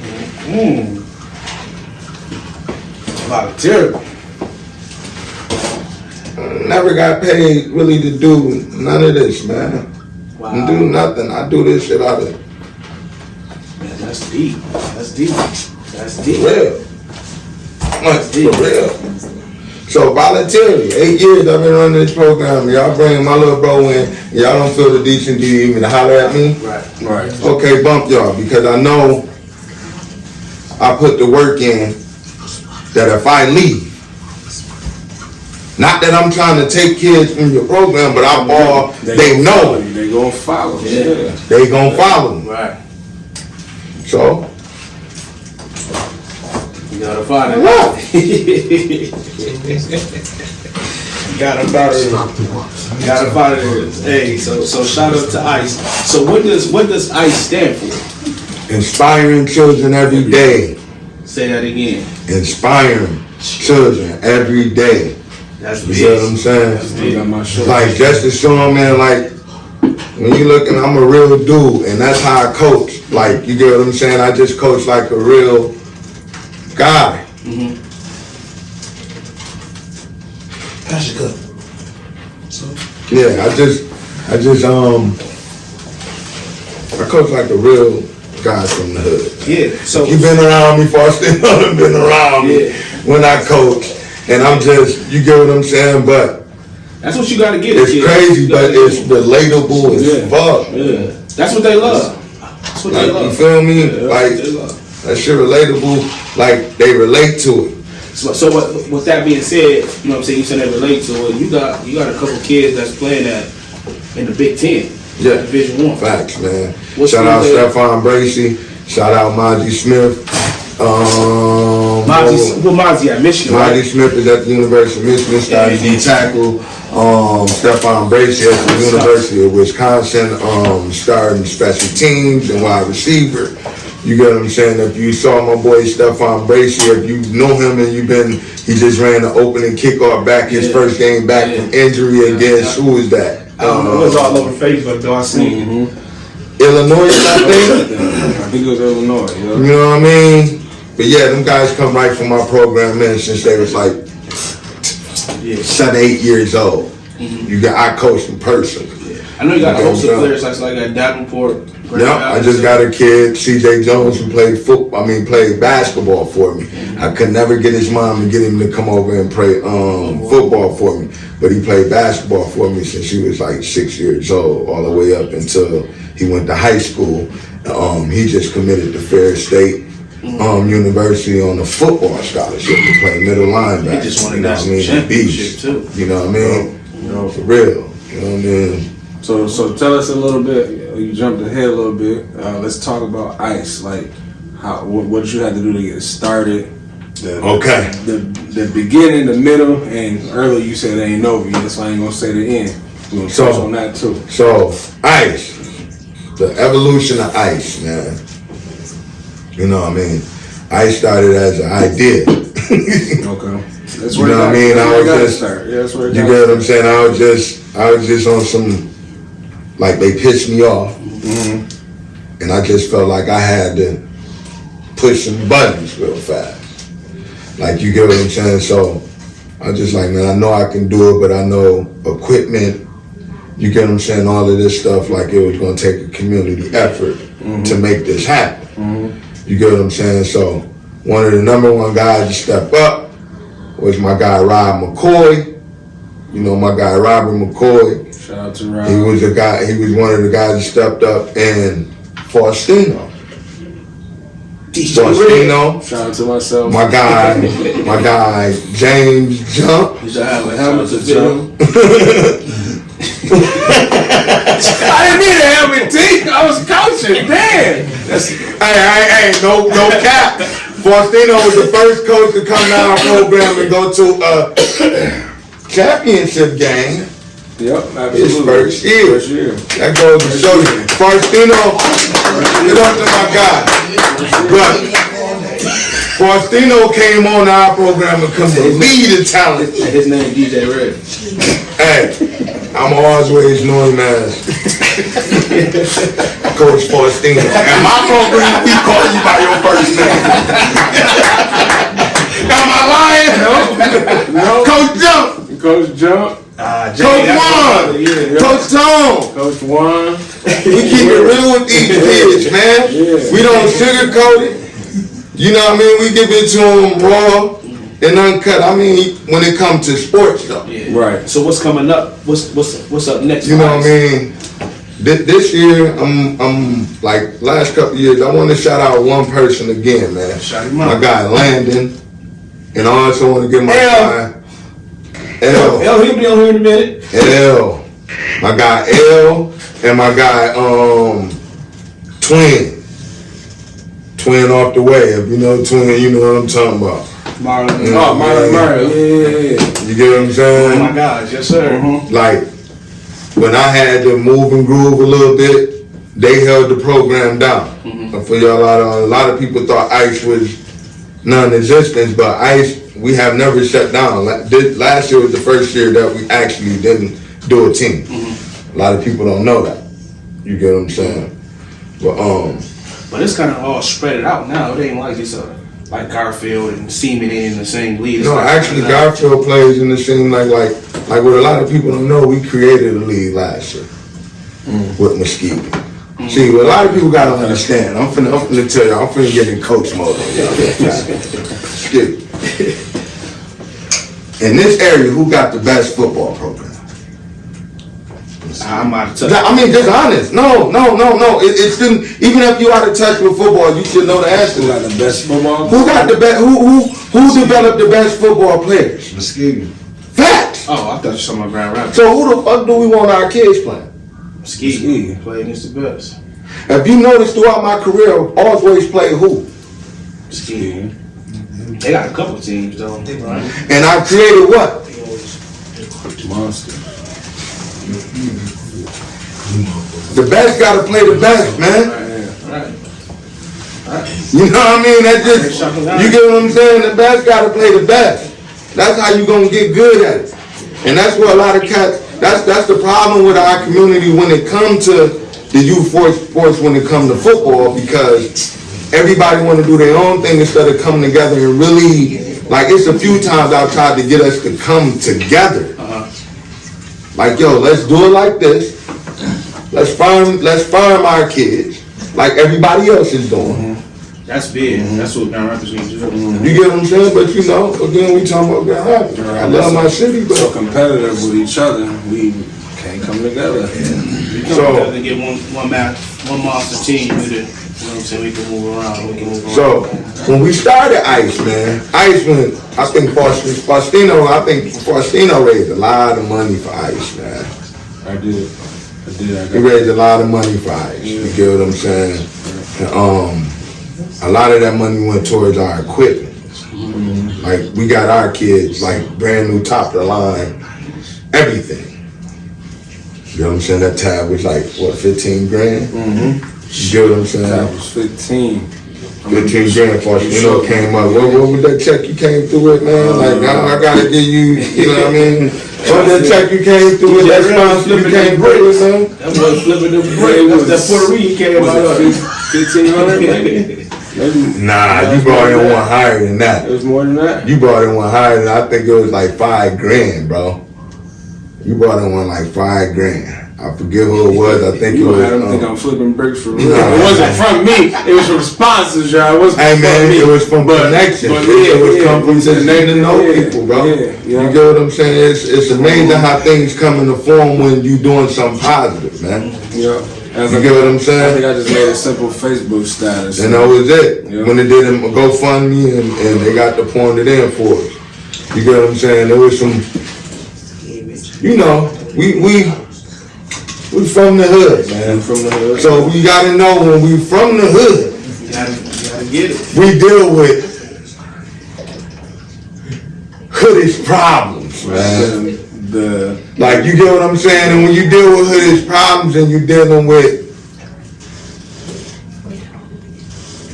Volunteer. Never got paid really to do none of this, man. Wow. Do nothing. I do this shit out of Man, that's deep. That's deep. real. Like, for real. So voluntarily, 8 years I've been running this program. Y'all bring my little bro in. Y'all don't feel the decency even to holler at me. Right. Okay, bump y'all, because I know I put the work in that if I leave, not that I'm trying to take kids from your program, but they know They gonna follow. Yeah. they gonna follow me. Right. So, You gotta find it. Gotta find it. Hey, so shout out to ICE. So what does ICE stand for? inspiring children every day. Say that again. Inspiring children every day. That's You know what I'm saying? I got my shirt. Like, just to show them, man, like, when you looking, I'm a real dude, and that's how I coach. Like, you get what I'm saying? I just coach like a real guy. Pass your cup. Yeah, I coach like a real guy from the hood. Yeah. So You been around me, Faustino done been around me Yeah. when I coach, and I'm just, you get what I'm saying? But that's what you gotta get. it's kid. crazy, You gotta but get it's relatable as fuck. Yeah. That's what they love. That's what they Like, love. you feel me? Yeah, that's Like, what they love. that shit relatable, like they relate to it. So with that being said, you know what I'm saying, you said they relate to it. You got a couple kids that's playing that in the Big Ten. Yeah. Division 1. Facts, man. What's Shout out the name? Stephon Bracey. Shout out Maji Smith. Mazi at Michigan, Maji right? Smith is at the University of Michigan, started D tackle. Stephon Bracey at the University of Wisconsin, starting special teams and wide receiver. You get what I'm saying? If you saw my boy Stephon Bracey, if you know him and he just ran the opening kickoff back, his first game back from injury against, who is that? I don't know. It was all over Facebook though. I seen it. Illinois, I think. I think it was Illinois. You know what I mean? But yeah, them guys come right from my program, man, since they was like 7, 8 years old. I coached them personally. I know you got a host of players like at Davenport. Yeah, I just got a kid, CJ Jones, who played basketball for me. I could never get his mom to get him to come over and play football for me. But he played basketball for me since he was like 6 years old, all the way up until he went to high school. He just committed to Ferris State University on a football scholarship to play middle linebacker. He just won a You know what I national mean? championship Beast. too. You know what I mean? For real. You know what I mean? So tell us a little bit. You jumped ahead a little bit. Let's talk about ICE. Like, what you had to do to get started. Okay. The beginning, the middle, and earlier you said it ain't over yet, so I ain't gonna say the end. We're gonna touch on that too. So, ICE. The evolution of ICE, man. You know what I mean? ICE started as an idea. Okay. That's You know what I mean? I was just, start. Yeah, that's where it you got get what I'm saying? I was just on some, like, they pissed me off. And I just felt like I had to push some buttons real fast. Like, you get what I'm saying? So, I just like, man, I know I can do it, but I know equipment, you get what I'm saying? All of this stuff, like, it was gonna take a community effort to make this happen. You get what I'm saying? So, one of the number one guys to step up was my guy Rob McCoy. You know my guy Robert McCoy. Shout out to Rob. He was one of the guys that stepped up, and Faustino. Faustino, Shout out to myself. my guy James Jump. You should have a helmet to fit him. I didn't mean to have it, T. I was coaching. Damn. Hey, no cap. Faustino was the first coach to come down our program and go to a championship game. Yep, absolutely. His first year. That goes to show you. Faustino, get up to my guy. But Faustino came on our program and couldn't believe the talent. His name DJ Red. Hey, I'm always known as Coach Faustino. And my program, we call you by your first name. Am I lying? No. Coach Jump. Coach Jump. Coach Juan. Coach Tone. Coach Juan. We keep it real with these kids, man. Yeah. We don't sugarcoat it. You know what I mean? We give it to them raw. and uncut. I mean, when it comes to sports though. Yeah. Right. So what's coming up? What's up next? You know what I Ice? mean? This year, I'm like last couple years. I want to shout out one person again, man. Shout him out. My guy Landon, and I also want to give my guy L. L, he'll be on here in a minute. L. My guy L and my guy Twin off the way. If you know Twin, you know what I'm talking about. Marlon. Oh, Marlon. Yeah. You get what I'm saying? Oh my God, yes sir. Like, when I had to move and groove a little bit, they held the program down. And for y'all, a lot of people thought ICE was non-existent, but ICE, we have never shut down. Last year was the first year that we actually didn't do a team. A lot of people don't know that. You get what I'm saying? But it's kind of all spread out now. It ain't like it's like Garfield and Seaman in the same league. It's No, like- actually Garfield plays in the same like what a lot of people don't know, we created a league last year with Mesquite. See, what a lot of people gotta understand, I'm finna tell you, I'm finna get in coach mode on y'all. In this area, who got the best football program? I'm out of touch. I mean, just honest. No. It's been, even if you out of touch with football, you should know the answer. Who got the best football? Who got the best? Who developed the best football players? Mesquite. Facts. Oh, I thought you were talking about Grand Rapids. So who the fuck do we want our kids playing? Ski play against the best. If you notice throughout my career, I always play who? Ski. They got a couple of teams though, right? And I created what? Monster. The best gotta play the best, man. Right. You know what I mean? That just, you get what I'm saying? The best gotta play the best. That's how you gonna get good at it. And that's what a lot of cats, that's the problem with our community when it comes to the youth sports when it comes to football, because everybody wanna do their own thing instead of coming together and really, like it's a few times I've tried to get us to come together. Like, yo, let's do it like this. Let's farm our kids like everybody else is doing. That's big. That's what Grand Rapids needs to do. You get what I'm saying? But you know, again, we talking about Grand Rapids. I love my city, So but competitive with each other, we can't come together. So to get one monster team with it. You know what I'm saying? We can move around. so when we started ICE, man, ICE went, I think Faustino raised a lot of money for ICE, man. I did. He raised a lot of money for ICE. You get what I'm saying? And, a lot of that money went towards our equipment. Like, we got our kids, like, brand new top of the line, everything. You know what I'm saying? That tab was like, what, 15 grand? You get what I'm saying? That was 15. 15 grand for you know, came up. What was that check you came through with, man? Like, I gotta give you, you know what I mean? What that check you came through with, that sponsor you came through with, man? That was flipping the break. That's that Puerto Rican came out. 1,500 maybe? Nah, you brought in one higher than that. It was more than that? You brought in one higher than I think it was like 5 grand, bro. You brought in one like 5 grand. I forget who it was. I think it You was. I don't think I'm flipping bricks for real. Nah. It wasn't from me. It was from sponsors, y'all. It wasn't Hey from man, me. it was from connection. It was come from just getting to know people, bro. Yeah. You get what I'm saying? It's amazing how things come into form when you doing something positive, man. Yeah. You get what I'm I saying? think I just made a simple Facebook status. And that was it. Yeah. When they did a GoFundMe and they got to point it in for us. You get what I'm saying? There was some, you know, we from the hood, man. From the hood. So we gotta know when we from the hood, You gotta get it. we deal with hoodish problems, man. Like, you get what I'm saying? And when you deal with hoodish problems and you're dealing with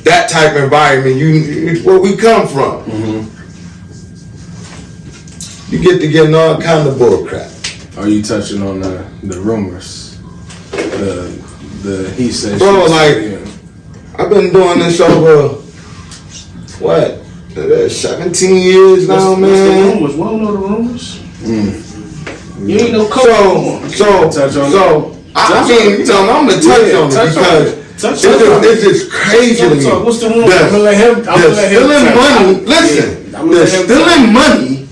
that type of environment, it's where we come from. You get to getting all kind of bull crap. Are you touching on the rumors? The he said, Bro, she like, said, I've been doing this over, what, 17 years now, What's the man. rumors? We don't know the rumors. You ain't no coach. So, I mean, you know, I'm gonna touch on it because It's just crazy to me. What's the room? I'm gonna let him. They're stealing money. Listen, I'm gonna they're let him stealing money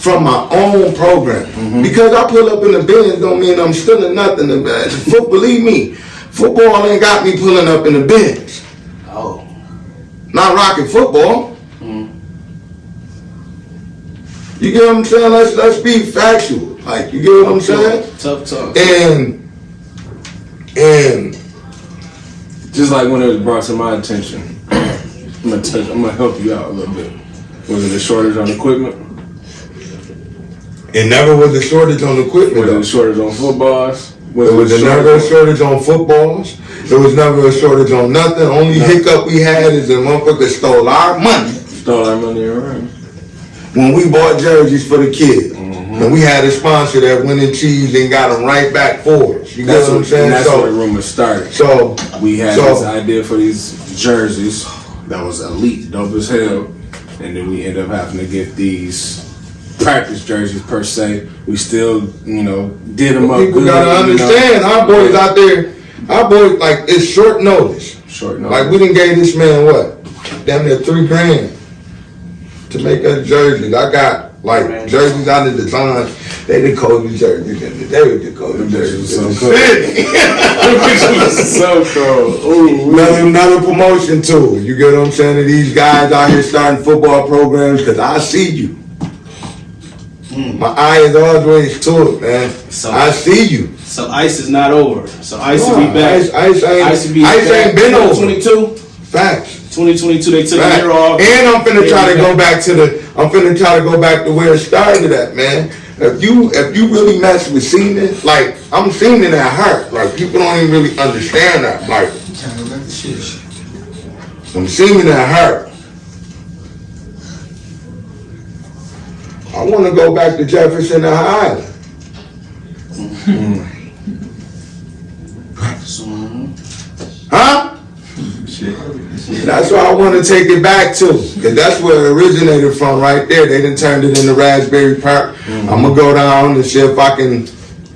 from my own program. Because I pull up in the Benz don't mean I'm stealing nothing. Believe me, football ain't got me pulling up in the Benz. Oh. Not rocking football. You get what I'm saying? Let's be factual. Like, you get what I'm saying? Tough talk. And just like when it was brought to my attention, I'm gonna help you out a little bit. Was it a shortage on equipment? it never was a shortage on equipment. Was it though. a shortage on footballs? It was never a shortage on footballs. There was never a shortage on nothing. Only hiccup we had is the motherfucker stole our money Stole our money around. when we bought jerseys for the kids. And we had a sponsor that went in cheese and got them right back for us. You get what I'm saying? That's where the rumor started. So We had this idea for these jerseys that was elite, dope as hell, and then we end up having to get these practice jerseys per se. We still, did them up people good. gotta understand, our boys out there, our boys, like, it's short notice. Short notice. Like, we done gave this man what? Damn near $3,000 to make us jerseys. I got like jerseys out of design. They the Kobe jerseys. They were the Kobe jerseys. So cool. So cool. Ooh. Another promotion tool. You get what I'm saying? To these guys out here starting football programs, because I see you. My eye is always to it, man. So- I see you. So ice is not over. So ice will be back. Ice ain't been over. 2022. Facts. 2022. They took a Right. year off. And I'm finna try to go back to where it started at, man. If you really mess with semen, like, I'm semen at heart. Like, people don't even really understand that. Like, I'm semen at heart. I want to go back to Jefferson and Highland. Huh? That's where I want to take it back to, because that's where it originated from right there. They done turned it into Raspberry Park. I'm going to go down and see if I can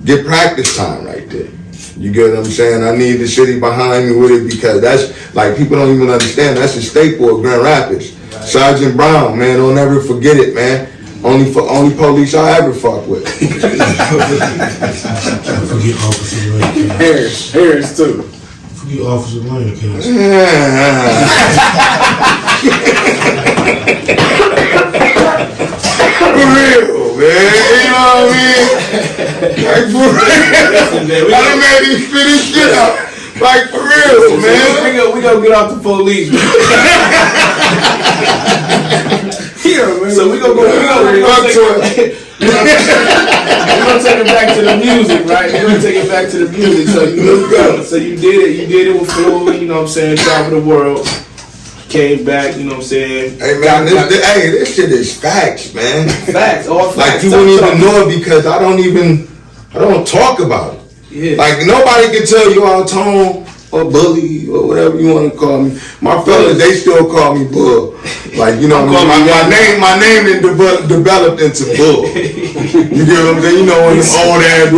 get practice time right there. You get what I'm saying? I need the city behind me with it, because that's, like, people don't even understand, that's a staple of Grand Rapids. Sergeant Brown, man, don't ever forget it, man. Only police I ever fuck with. Forget Officer Lane. Harris too. Forget Officer Lane, cuz. For real, man. You know what I mean? Like, for real. I done made these spit this shit out. Like, for real, man. We gonna get off the police. So we gonna take it back to the music, right? We're gonna take it back to the music. So you did it with Floyd, you know what I'm saying, travel the world. Came back, you know what I'm saying? Hey, man, this shit is facts, man. Facts, all facts. Like, you wouldn't even know it because I don't talk about it. Yeah. Like, nobody can tell you all Tone or Bully or whatever you want to call me. My fellas, they still call me Bull. Like, you know, my name didn't developed into Bull. You get what I'm saying? You know, when the old ass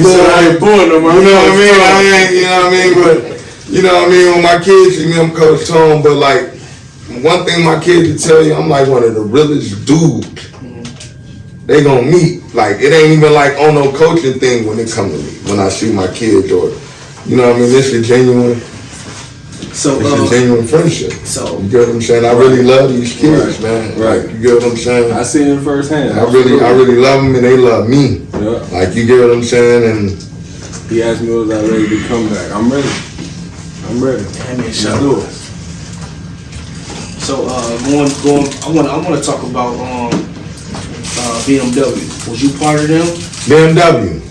Bull. You know what I mean? You know what I mean? But, you know what I mean? When my kids see me, I'm Coach Tone. But, like, one thing my kids will tell you, I'm like one of the realest dudes they gonna meet. Like, it ain't even like on no coaching thing when it come to me, when I see my kids, or, you know what I mean? This is genuine. It's a genuine friendship. So you get what I'm saying? I really love these kids, man. Right. Like, you get what I'm saying? I seen it firsthand. I really love them, and they love me. Yeah. Like, you get what I'm saying? And He asked me, was I ready to come back? I'm ready. Let's do it. So going, I want to talk about BMW. Was you part of them? BMW.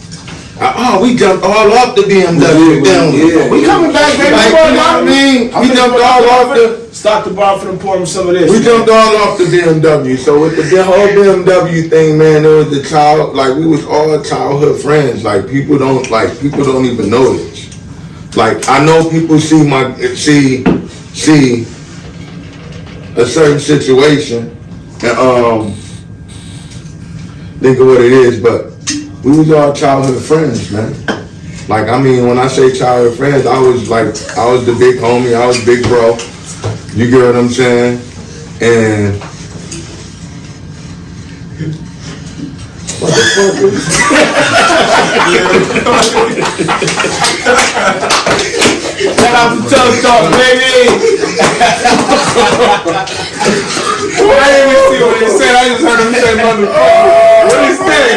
We jumped all off the BMW. Yeah. We coming back, baby. Like, you know what I mean? We jumped all off the. Stock the bar for them, pour them some of this. We jumped all off the BMW. So with the whole BMW thing, man, it was we was all childhood friends. Like, people don't even know this. Like, I know people see a certain situation and think of what it is, but we was all childhood friends, man. Like, I mean, when I say childhood friends, I was the big homie, I was big bro. You get what I'm saying? And what the fuck is Shout out to Tough Talk, baby. I didn't even see what he said. I just heard him say motherfucker. What he say?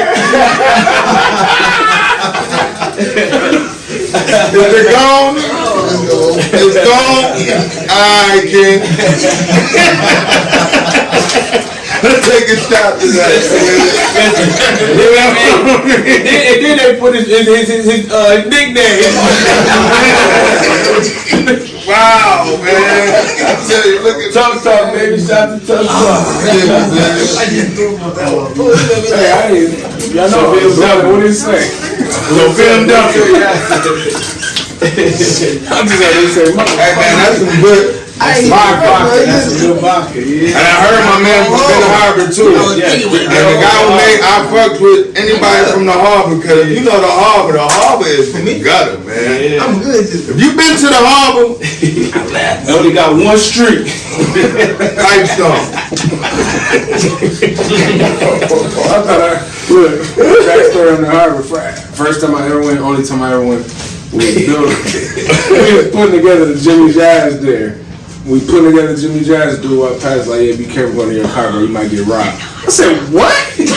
Is it gone? It's gone? Alright, King. Let's take a shot to that. And then they put his nickname. Wow, man. I tell you, look at Tough Talk, baby. Shout out to Tough Talk. Hey, I didn't. Y'all know Bill W. What did he say? Little BMW. I'm just gonna say, Hey, man, that's some good. That's a good vodka, yeah. And I heard my man from Ben Harbor too. And the guy who made, I fucked with anybody from the harbor, because you know the harbor is gutter, man. Yeah. I'm good. If you been to the harbor, They only got one street. Pipestone. Look, backstory on the harbor. First time I ever went, only time I ever went, we was putting together the Jimmy Jazz there. We put together Jimmy Jazz, dude walked past like, yeah, be careful going to your car, bro, you might get robbed. I said, what? What?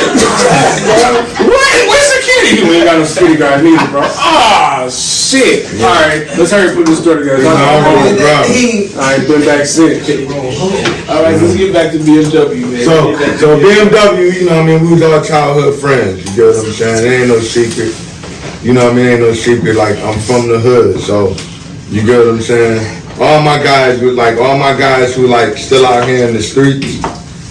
Where's security? You ain't got no security guard neither, bro. Ah, shit. All right, let's hurry and put this story together. I ain't been back since. All right, let's get back to BMW, man. So BMW, you know what I mean, we was all childhood friends, you get what I'm saying? It ain't no secret. You know what I mean? Ain't no secret, like, I'm from the hood, so, you get what I'm saying? All my guys who like still out here in the streets,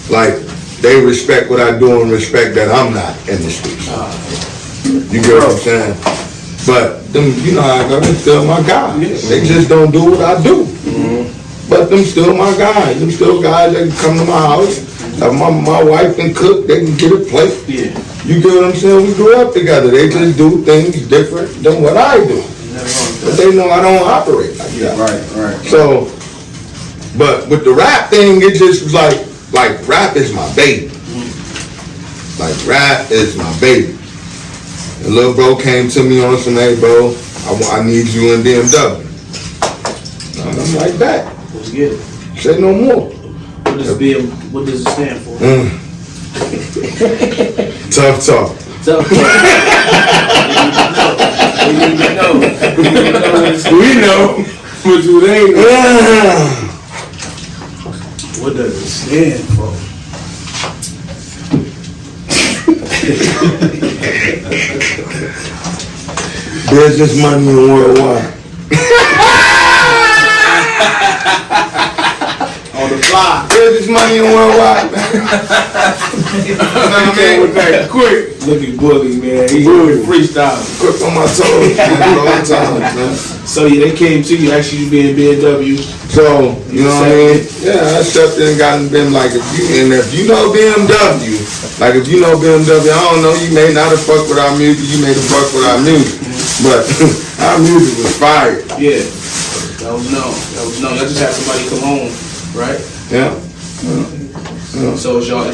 like, they respect what I do and respect that I'm not in the streets. You get what I'm saying? But them, you know how I go, they're still my guys. They just don't do what I do. But them still my guys. Them still guys that can come to my house. If my wife can cook, they can get a plate. Yeah. You get what I'm saying? We grew up together. They just do things different than what I do. But they know I don't operate like that. Right. So, but with the rap thing, it just was like rap is my baby. Like, rap is my baby. The little bro came to me on some, hey bro, I need you in BMW. And I'm like, that. Let's get it. Say no more. What does it stand for? Tough talk. Tough Talk. We know, but do they know? What does it stand for? Business, money, and worldwide. On the fly. Business, money, and worldwide, man. You know what I mean? With that quick. Look at Bully, man. He's freestyling. Quick on my toes, man, all the time, man. So yeah, they came to you, actually being BMW. So, you know what I mean? Yeah, I stepped in and gotten been like, if you know BMW, like if you know BMW, I don't know, you may not have fucked with our music, you may have fucked with our music, but our music was fire. Yeah. That was known. Y'all just had somebody come home, right? Yeah. So is y'all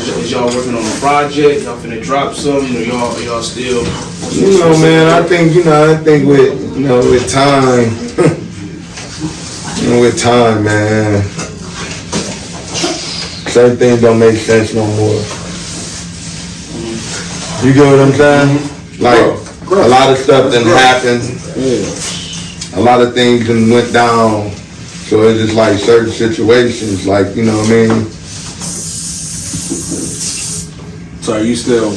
working on a project? Y'all finna drop some? You know, y'all still. You know, man, I think with time, with time, man, certain things don't make sense no more. You get what I'm saying? Like, a lot of stuff done happened. A lot of things done went down. So it's just like certain situations, like, you know what I mean? So are you still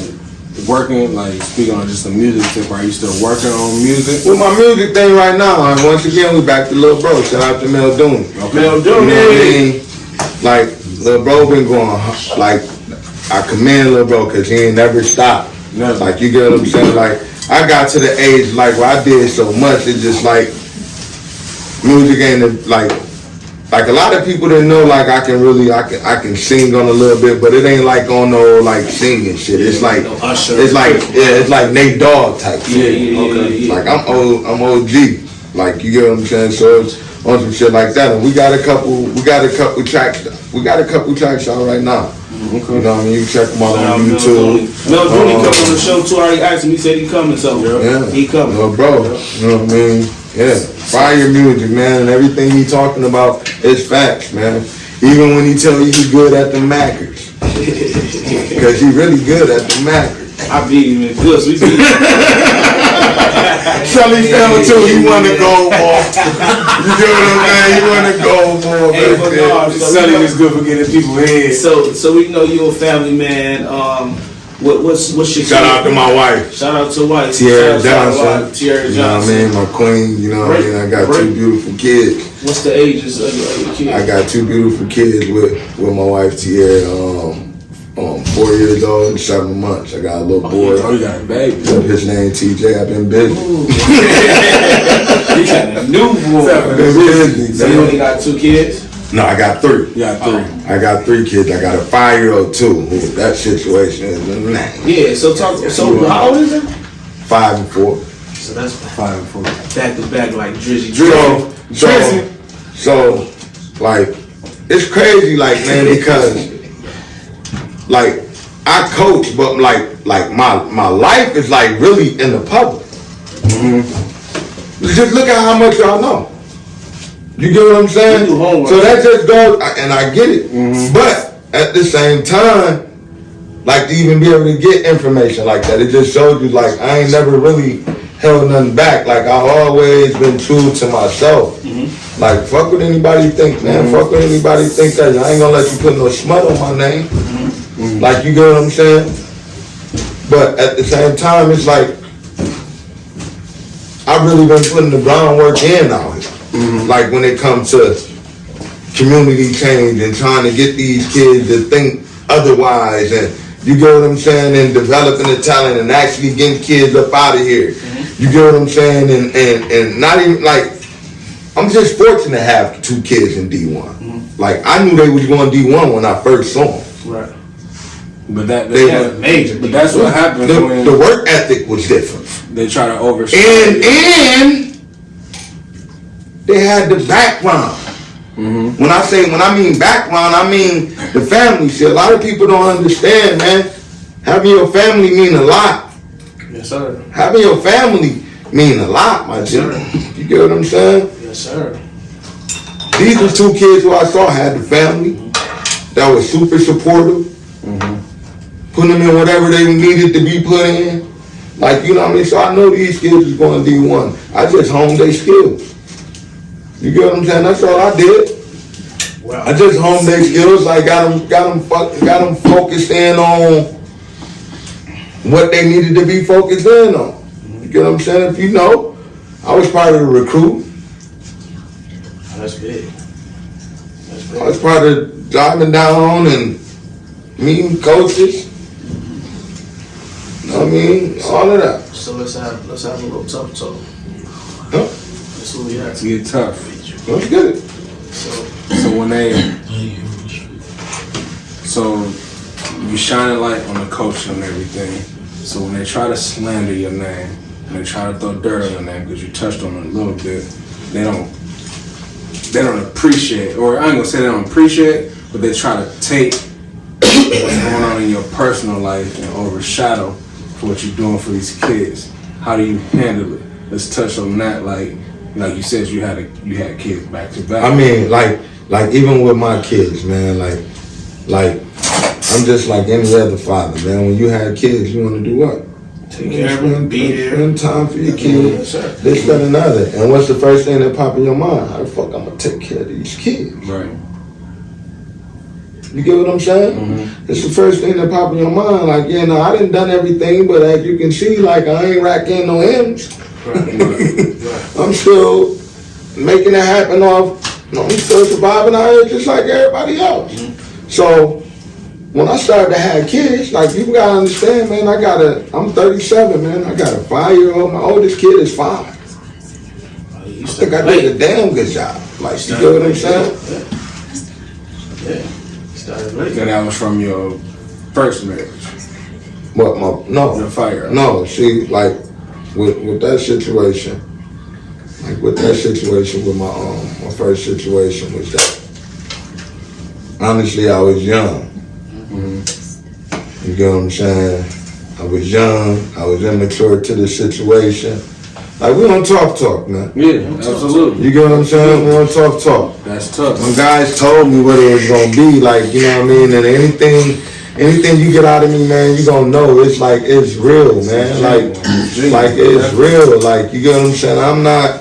working, like, speaking on just the music tip, are you still working on music? With my music thing right now, and once again, we back to Lil Bro. Shout out to Mel Dooney. Mel You know what I Dooney. mean? Like, Lil Bro been going, like, I commend Lil Bro, cause he ain't never stopped. Never. Like, you get what I'm saying? Like, I got to the age, like, where I did so much, it's just like, music ain't, like, like a lot of people didn't know, like I can sing on a little bit, but it ain't like on no like singing shit. It's like No Usher. it's like Nate Dogg type. Yeah. Like I'm OG. Like you get what I'm saying? So it's on some shit like that. And we got a couple tracks out right now. You know what I mean? You check them out on YouTube. Mel Jr. coming on the show too. I already asked him. He said he coming, so he coming. Bro, you know what I mean? Yeah, fire music, man, and everything he talking about is facts, man. Even when he tell you he good at the Mackers, because he really good at the Mackers. I beat him in good, so we beat him. Sully fell too. He want to go more. You get what I'm saying? He want to go more. Hey, but no, Sonny is good for getting people head. So we know you're a family man. What's your Shout out to my wife, Shout out to wife Tierra Shout out to Johnson. wife, Tierra You know what I Johnson. mean? My queen. You know what I mean? I got two beautiful kids. What's the ages of your kids? I got two beautiful kids with my wife Tierra. 4 years old and 7 months. I got a little boy. Oh, you got a baby. His name TJ. I've been busy. You got a new boy. I've been busy. So you only got 2 kids? No, I got 3. You got 3. I got 3 kids. I got a 5-year-old too. That situation is Yeah. So how old is it? 5 and 4. So that's 5 and 4. back to back like Drizzy. So, like, it's crazy, like, man, because, like, I coach, but like my life is like really in the public. Just look at how much y'all know. You get what I'm saying? You do homework. So that just goes, and I get it. But at the same time, like to even be able to get information like that, it just shows you like I ain't never really held nothing back. Like I always been true to myself. Like fuck what anybody think, man. Fuck what anybody think that. I ain't gonna let you put no smut on my name. Like you get what I'm saying? But at the same time, it's like I've really been putting the groundwork in out here. Like when it comes to community change and trying to get these kids to think otherwise, and you get what I'm saying, and developing the talent and actually getting kids up out of here. You get what I'm saying? And not even like I'm just fortunate to have 2 kids in D1. Like I knew they was going D1 when I first saw them. Right. But that's major. But that's what happens when The work ethic was different. they try to overshadow. And they had the background. When I mean background, I mean the family shit. A lot of people don't understand, man. Having your family mean a lot. Yes, sir. Having your family mean a lot, my G. You get what I'm saying? Yes, sir. These are 2 kids who I saw had the family that was super supportive. Putting them in whatever they needed to be put in. Like, you know what I mean? So I know these kids is going D1. I just honed their skills. You get what I'm saying? That's all I did. Wow. I just honed their skills. I got them focused in on what they needed to be focused in on. You get what I'm saying? If you know, I was part of the recruit. That's big. I was part of driving down and meeting coaches. You know what I mean? All of that. So let's have a little tough talk. Huh? That's what we have. to get tough. Let's get it. So when you shine a light on the coach and everything. So when they try to slander your name, and they try to throw dirt on your name because you touched on it a little bit, they don't appreciate, or I ain't gonna say they don't appreciate, but they try to take what's going on in your personal life and overshadow for what you're doing for these kids. How do you handle it? Let's touch on that. Like you said, you had kids back to back. I mean, like even with my kids, man, like I'm just like any other father, man. When you have kids, you want to do what? Take care of them, be there. Spend time for your kids, Sure. this, that, and other. And what's the first thing that pop in your mind? How the fuck I'm gonna take care of these kids? Right. You get what I'm saying? It's the first thing that pop in your mind. Like, yeah, no, I done everything, but as you can see, like I ain't racking no M's. I'm still making it happen I'm still surviving out here just like everybody else. So when I started to have kids, like you gotta understand, man, I'm 37, man. I got a 5-year-old. My oldest kid is 5. I think I did a damn good job. Like, you get what I'm saying? Yeah. Started late. And that was from your first marriage. What, no. The fire. No, see, like, with that situation, with my first situation was that, honestly, I was young. You get what I'm saying? I was young, I was immature to the situation. Like, we don't talk, man. Yeah, absolutely. You get what I'm saying? We don't talk. That's tough. When guys told me what it was gonna be, like, you know what I mean? And anything you get out of me, man, you gonna know it's like, it's real, man. Like it's real. Like, you get what I'm saying? I'm not,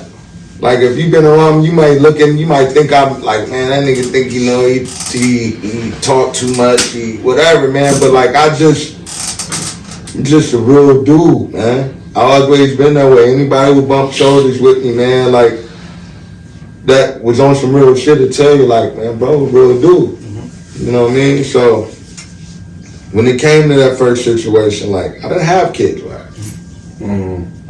like, if you've been around me, you might think I'm like, man, that nigga think, you know, he talk too much, whatever, man. But like, I'm just a real dude, man. I always been that way. Anybody who bumped shoulders with me, man, like, that was on some real shit to tell you, like, man, bro, real dude. You know what I mean? So, when it came to that first situation, like, I didn't have kids, right?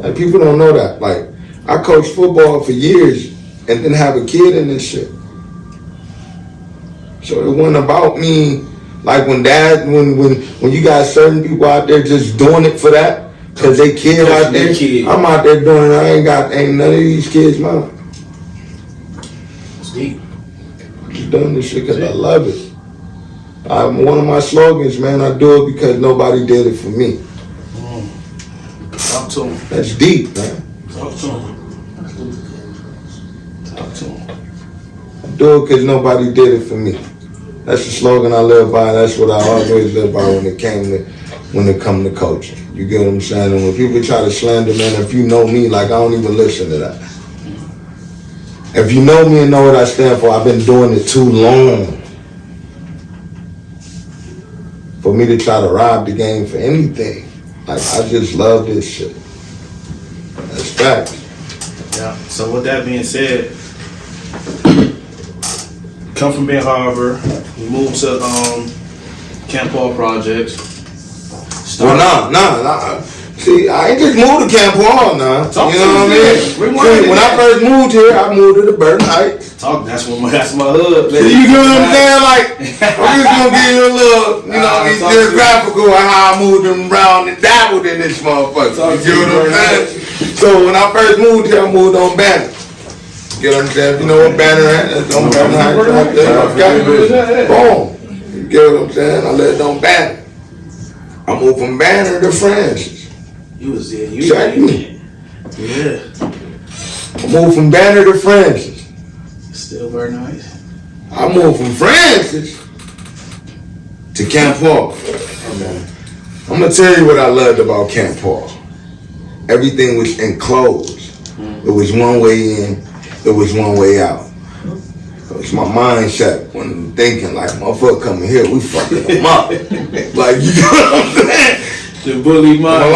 Like, people don't know that. Like, I coached football for years and didn't have a kid in this shit. So it wasn't about me. Like, when you got certain people out there just doing it for that, cause they kid out there, I'm out there doing it. Ain't none of these kids mine. It's deep. I'm just doing this shit cause I love it. One of my slogans, man, I do it because nobody did it for me. Talk to him. That's deep, man. Talk to him. Talk to him. I do it because nobody did it for me. That's the slogan I live by. That's what I always live by when it come to coaching. You get what I'm saying? And when people try to slander, man, if you know me, like, I don't even listen to that. If you know me and know what I stand for, I've been doing it too long for me to try to rob the game for anything. Like, I just love this shit. That's fact. Yeah. So with that being said, come from Ben Harbor, you moved to Camp Paul Projects. Well, nah. See, I ain't just moved to Camp Paul now. You know what I mean? See, when I first moved here, I moved to the Burton Heights. That's my hood. See, you get what I'm saying? Like, I'm just gonna give you a little, you know, these geographical of how I moved around and dabbled in this motherfucker. You get what I'm saying? So when I first moved here, I moved on Banner. You know what I'm saying? You know what Banner is? That's on Burton Heights right there. Boom. You get what I'm saying? I lived on Banner. I moved from Banner to Francis. You was there. Exactly. Yeah. I moved from Banner to Francis. Still very nice. I moved from Francis to Camp Paul. I'm gonna tell you what I loved about Camp Paul. Everything was enclosed. It was one way in, it was one way out. It's my mindset when thinking like, motherfucker coming here, we fucking them up. Like, you know what I'm saying? The bully mind.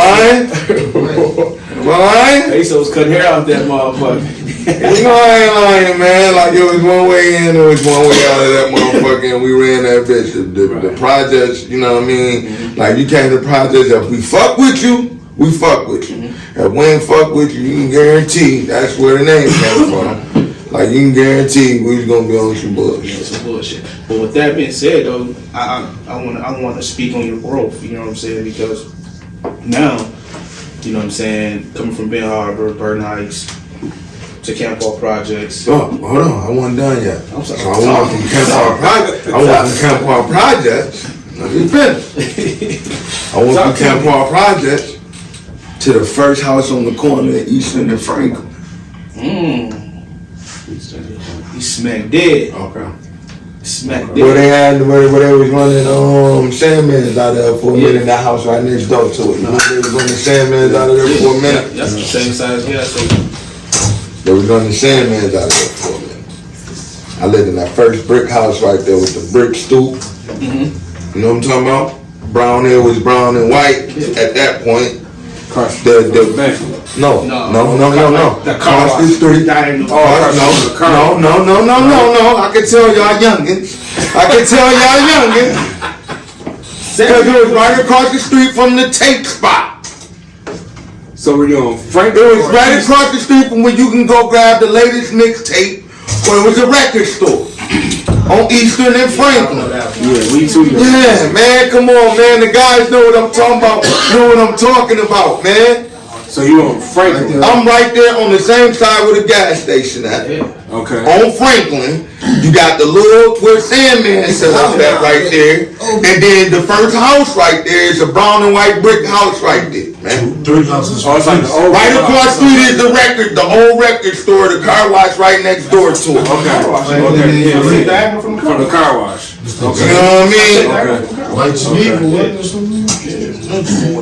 Am I lying? Pesos cut hair out that motherfucker. You know I ain't lying, man. Like, it was one way in, it was one way out of that motherfucker, and we ran that bitch. The projects, you know what I mean? Like, you came to the projects, if we fuck with you, we fuck with you. If we ain't fuck with you, you can guarantee that's where the name came from. Like, you can guarantee we was gonna be on some bullshit. Some bullshit. But with that being said, though, I want to speak on your growth. You know what I'm saying? Because now, you know what I'm saying, coming from Ben Harbor, Burton Heights, to Camp Paul Projects. Oh, hold on, I wasn't done yet. I'm sorry. So I went from Camp Paul Projects. I went from Camp Paul Projects. Let me finish. I went from Camp Paul Projects to the first house on the corner of Eastern and Franklin. He smacked dead. Okay. Smacked Where dead. they was running Sandman's out there for a minute. That house right next door to it. They was running Sandman's out of there for a minute. That's the same size gas station. They was running Sandman's out of there for a minute. I lived in that first brick house right there with the brick stoop. You know what I'm talking about? Brown hair was brown and white at that point. No. Across the street. No. I can tell y'all youngins. Because it was right across the street from the tape spot. So we're doing Frank. It was right across the street from where you can go grab the latest mixtape Well, it was a record store on Eastern and Franklin. Yeah, we too. Yeah, man, come on, man. The guys know what I'm talking about. Know what I'm talking about, man. So you on Franklin? I'm right there on the same side where the gas station at. Okay. On Franklin, you got the little where Sandman set up that right there, and then the first house right there is a brown and white brick house right there, man. 3 houses. Oh, it's like the old Right across the street is the old record store, the car wash right next door to it. Okay. Okay. Yeah. From the car wash. You know what I mean? Okay. White Geneva, wasn't it, or something?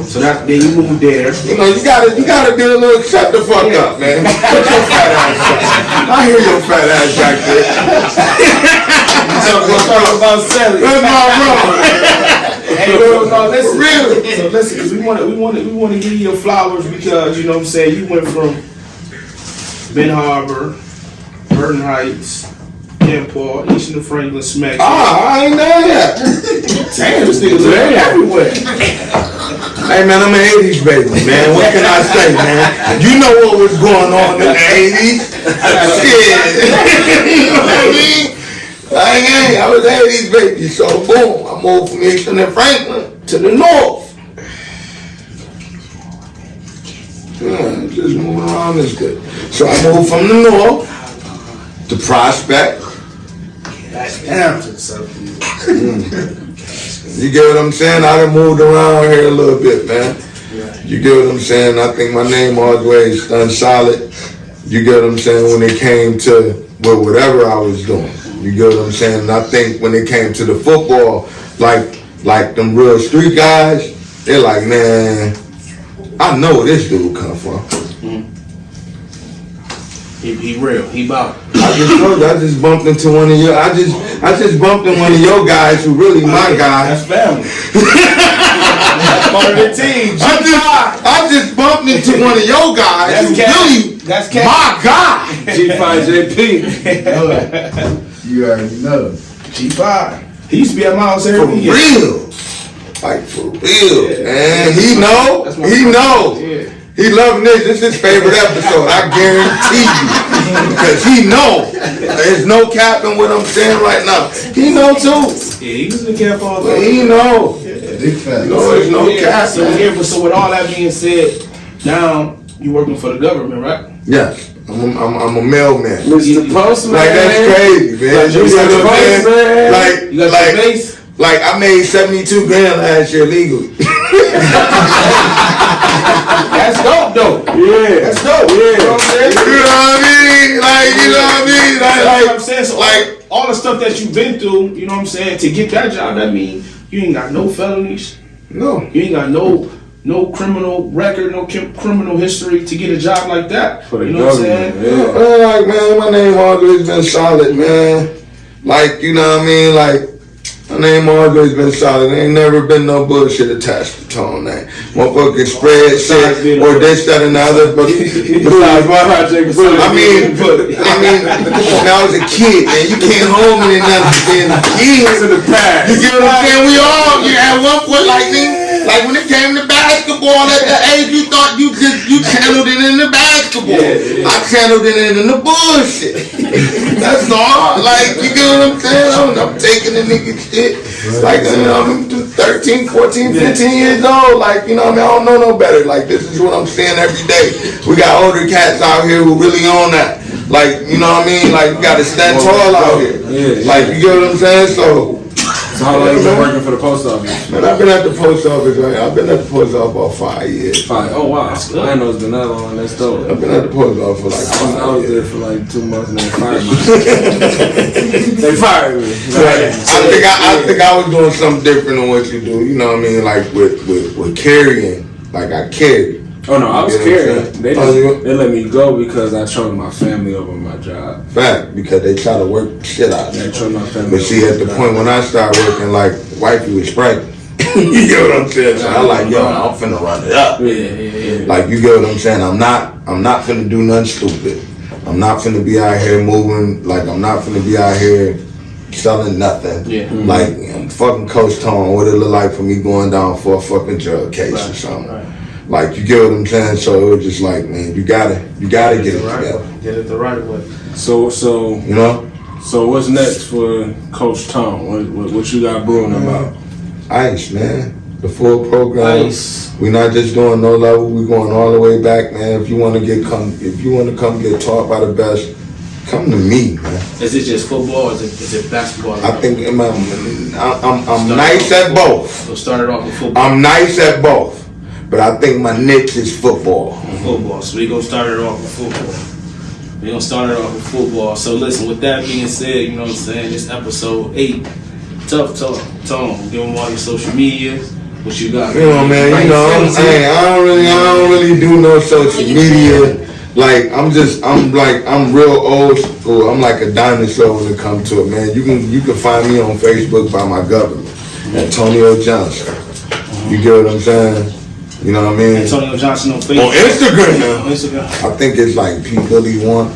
So that then you moved there. You know, you gotta be a little shut the fuck up, man. Shut your fat ass up. I hear your fat ass back there. About selling. That's my brother. Hey, no, listen. Really? So listen, because we want to give you your flowers because you know what I'm saying. You went from Ben Harbor, Burton Heights, Ken Paul, Eastern and Franklin, Smack. I ain't done yet. Damn, this nigga's living everywhere. Hey man, I'm an 80s baby, man. What can I say, man? You know what was going on in the 80s. Shit. You know what I mean? I was an 80s baby, so boom, I moved from Eastern and Franklin to the north. Yeah, just moving around is good. So I moved from the north to Prospect. Damn, to the south. You get what I'm saying? I done moved around here a little bit, man. You get what I'm saying? I think my name always done solid. You get what I'm saying? When it came to whatever I was doing. You get what I'm saying? And I think when it came to the football, like them real street guys, they're like, man, I know where this dude come from. He real. He bout. I just told you, I just bumped into one of your, I just bumped into one of your guys who really my guy. That's family. That's part of the team. I just bumped into one of your guys That's who's Cat. really That's Cat. my guy. G5JP. You already know. G5. He used to be at my house For every weekend. real. Like for real. Man, he know. That's my He brother. know. Yeah. He loving this. This is his favorite episode. I guarantee you. Because he know. There's no capping what I'm saying right now. He know too. Yeah, he was in the camp all But day. he know. Big fat. No, there's no Yeah, capping. so with all that being said, now you working for the government, right? Yes. I'm a mailman. Mr. Postman. Like that's crazy, man. You know what I'm saying? Like, You got your base? Like I made 72 grand last year legally. That's dope, though. Yeah. That's dope. Yeah. You know what I'm saying? You know what I mean? Like, you know what I mean? That's Like, what I'm saying. So like, all the stuff that you've been through, you know what I'm saying, to get that job, that means you ain't got no felonies. no. You ain't got no criminal record, no criminal history to get a job like that. For the you know what I'm saying? government, Man, like, man, my name always been solid, man. Like, you know what I mean? Like, my name always been solid. Ain't never been no bullshit attached to Tone name. Motherfucking spread shit or this, that, and the other. But Besides my project, I mean, when I was a kid, man, you can't hold me in nothing being a kid. in the past. You get what I'm saying? We all, you at one point, like when it came to basketball at the age you thought you channeled it in the basketball. Yeah. I channeled it in the bullshit. That's all. Like, you get what I'm saying? I'm taking the nigga shit. Like, you know, I'm 13, 14, 15 years old. Like, you know what I mean? I don't know no better. Like, this is what I'm saying every day. We got older cats out here who really on that. Like, you know what I mean? Like, you gotta stand tall out here. Yeah. Like, you get what I'm saying? So how long you been working for the post office? man, I've been at the post office, right? I've been at the post office about 5 years. 5. Oh wow. I didn't know it's been that long. That's dope. I've been at the post office for like I 5 was years. there for like 2 months and they fired me. They fired me. I think I was doing something different than what you do. You know what I mean? Like with carrying, like I carry. Oh no, I was You know what I'm scared. saying? They let me go because I chose my family over my job. Fact, because they try to work the shit out of They me. chose my family. But see, at the point when I started working, like wifey was pregnant. You get what I'm saying? So I like, yo, I'm finna run it up. Yeah. Like, you get what I'm saying? I'm not finna do nothing stupid. I'm not finna be out here moving, like, I'm not finna be out here selling nothing. Yeah. Like, fucking Coach Tone, what it look like for me going down for a fucking drug case or something. Right. Like, you get what I'm saying? So it was just like, man, you gotta get it the right together. way. Get it the right way. So You know? So what's next for Coach Tom? What you got brewing about? Ice, man. The full program. Ice. We're not just doing no level. We're going all the way back, man. If you want to come get taught by the best, come to me, man. Is it just football or is it basketball? I think I'm nice at both. So start it off with football. I'm nice at both, but I think my niche is football. Football. So we're gonna start it off with football. We're gonna start it off with football. So listen, with that being said, you know what I'm saying, this episode 8, Tough Talk. Tom, give them all your social media. What you got? You know, man. You know, I don't really do no social media. Like, I'm real old school. I'm like a dinosaur when it comes to it, man. You can find me on Facebook by my government, Antonio Johnson. You get what I'm saying? You know what I mean? Antonio Johnson on Facebook. On Instagram. On Instagram. I think it's like P Billy 1.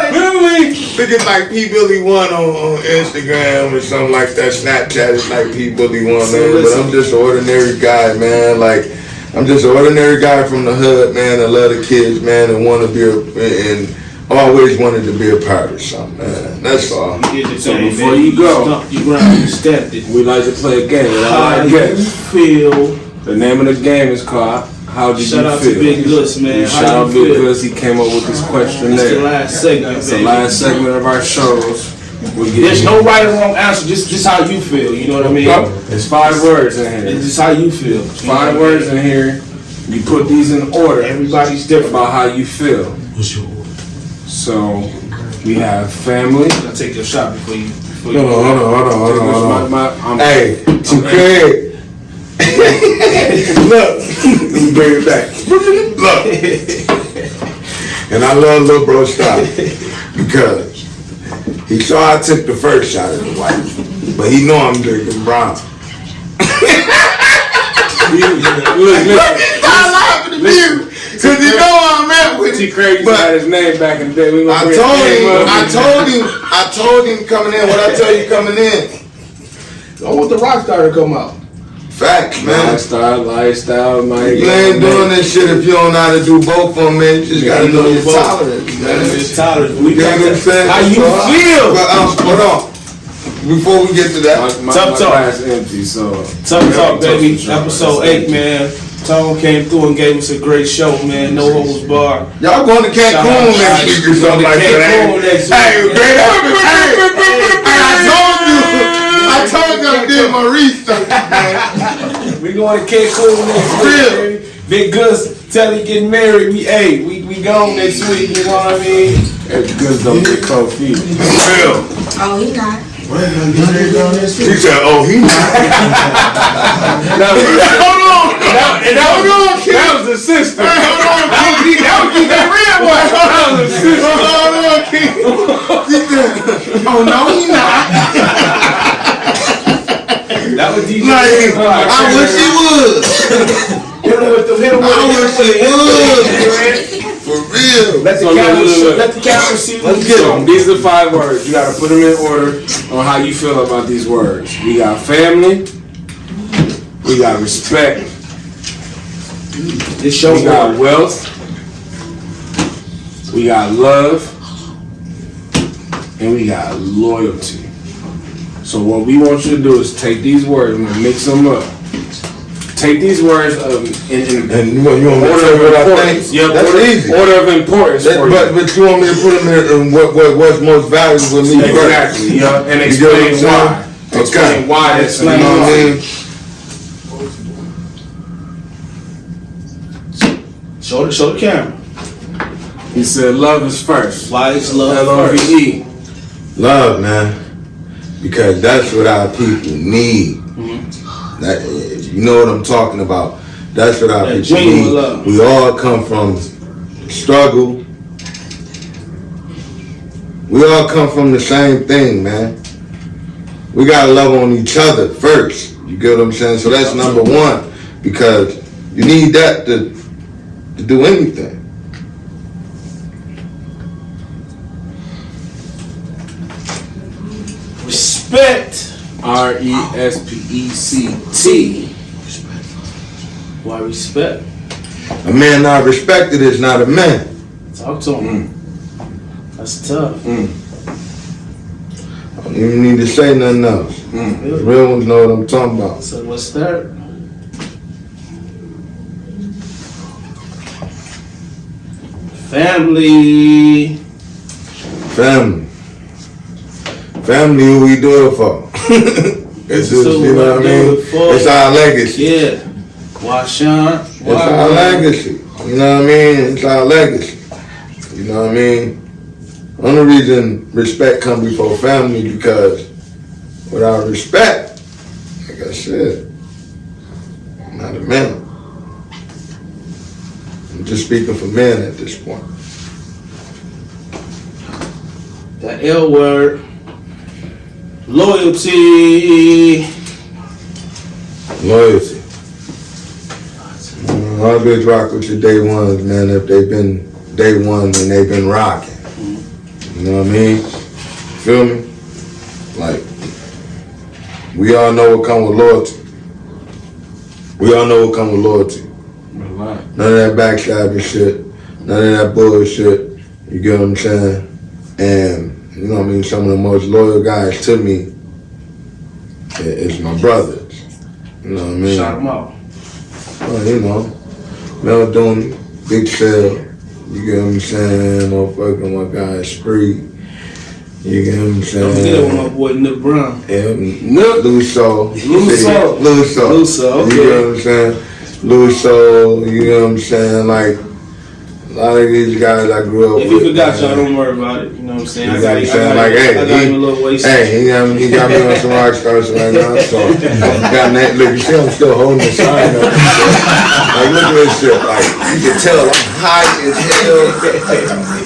I think it's like P Billy 1 on Instagram or something like that. Snapchat is like P Billy 1, man. But I'm just an ordinary guy, man. Like, I'm just an ordinary guy from the hood, man. I love the kids, man, and want to be and always wanted to be a part of something, man. That's all. So before you go, you stepped it. we like to play a game. How do you feel? The name of the game is called How Did Shout You out Feel? to Big Goods, man. Shout How out do you Big feel? Goods. He came up with this question It's the there. last segment, It's the baby. last segment of our shows. There's no right or wrong answer. Just how you feel. You know what I mean? It's 5 words in here. It's just how you feel. 5 words in here. You put these in order Everybody's different. about how you feel. What's your order? So we have family. I'll take your shot before you. Hold on. I'm Hey, to Craig. Look, let me bring it back. Look. And I love Lil Bro Stop because he saw I took the first shot at the white, but he know I'm drinking brown. Stop laughing at you, cause you know I'm at with you. Craig got his name back in the day. I told him coming in. What I tell you coming in? I want the Rockstar to come out. Facts, man. Lifestyle, man. You ain't doing this shit if you don't know how to do both of them, man. You just gotta know your both. tolerance, man. It's tolerant. We You know got what I'm saying? how you feel. But, hold on. Before we get to that, My Tough talk. glass empty, so Tough Talk, baby. Episode 8, man. Tom came through and gave us a great show, man. No holds barred. y'all going to Cancun next week or something like that. Cancun next week. Hey, I told you I did my research, man. We going to Cancun next week, baby. Big Gus, tell he getting married. We gone next week. You know what I mean? it's good don't get cold feet. Real. Oh, he not. He said, oh, he not. Hold on. That was the sister. That was that red one. Hold on, Keith. He said, oh, no, he not. That was DJ. Like, I wish he would. Hit him with the I wish he would. For real. Let the camera see. Let's get So him. these are the 5 words. You gotta put them in order on how you feel about these words. We got family. We got respect. This show We got wealth. We got love. And we got loyalty. So what we want you to do is take these words and mix them up. Take these words in And you want me to order tell of you what I importance. think? Yeah, That's easy. order of importance for you. But you want me to put them in what's most valuable to me first? Exactly. Yeah, and You get what I'm explain saying? why. Okay. Explain why that's You know what I mean? Show the camera. He said love is first. Lights, love, first. L-O-V-E. Love, man. Because that's what our people need. That, you know what I'm talking about. That's what our That people genuine need. love. We all come from struggle. We all come from the same thing, man. We gotta love on each other first. You get what I'm saying? So that's number 1. Because you need that to do anything. Respect. R-E-S-P-E-C-T. Why respect? A man not respected is not a man. Talk to him. That's tough. I don't even need to say nothing else. The real ones know what I'm talking about. So what's that? Family. Family. Family, who we do it for? It's just, So you know what I do mean? it for. It's our legacy. Yeah. Washan. It's our legacy. You know what I mean? It's our legacy. You know what I mean? Only reason respect comes before family because without respect, like I said, I'm not a man. I'm just speaking for men at this point. That L word. Loyalty. Loyalty. Always rock with your day ones, man. If they've been day one and they've been rocking. You know what I mean? Feel me? Like, we all know what comes with loyalty. We all know what comes with loyalty. None of that backstabbing shit. None of that bullshit. You get what I'm saying? And, you know what I mean? Some of the most loyal guys to me is my brothers. You know what I mean? Shout them out. Well, you know, Mel doing Big Sale. You get what I'm saying? Motherfucking my guy Spree. You get what I'm saying? Don't forget with my boy Nick Brown. Yeah, Luso. Luso, okay. You get what I'm saying? Luso, you know what I'm saying? Like, a lot of these guys I grew up If with. you forgot y'all, don't worry about it. You know what I'm saying? You know what I'm saying? Like, I got him a little waist. he got me on some rock stars right now, so got that. Look, you see I'm still holding the sign up. Like, look at this shit. Like, you can tell I'm high as hell.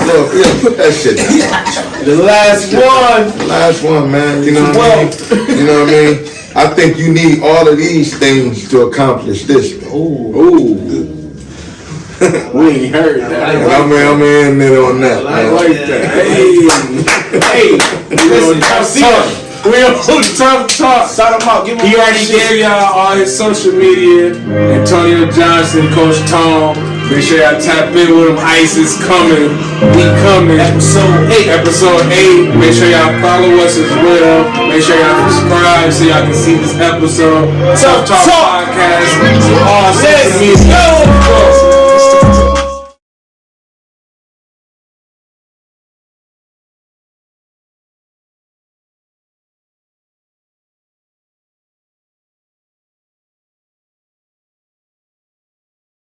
Look, yeah, put that shit down. The last one. Last one, man. You know what I mean? You know what I mean? I think you need all of these things to accomplish this. Ooh. We ain't heard that. And I'm in it on that. I Man. like that. Hey, Listen, y'all see it. we on Tough Talk. Shout him out. Give him He already gave y'all all his social media. Antonio Johnson, Coach Tom. Make sure y'all tap in with him. Ice is coming. We coming. Episode 8. Episode 8. Make sure y'all follow us as well. Make sure y'all subscribe so y'all can see this episode. Tough Talk Podcast. So all social media.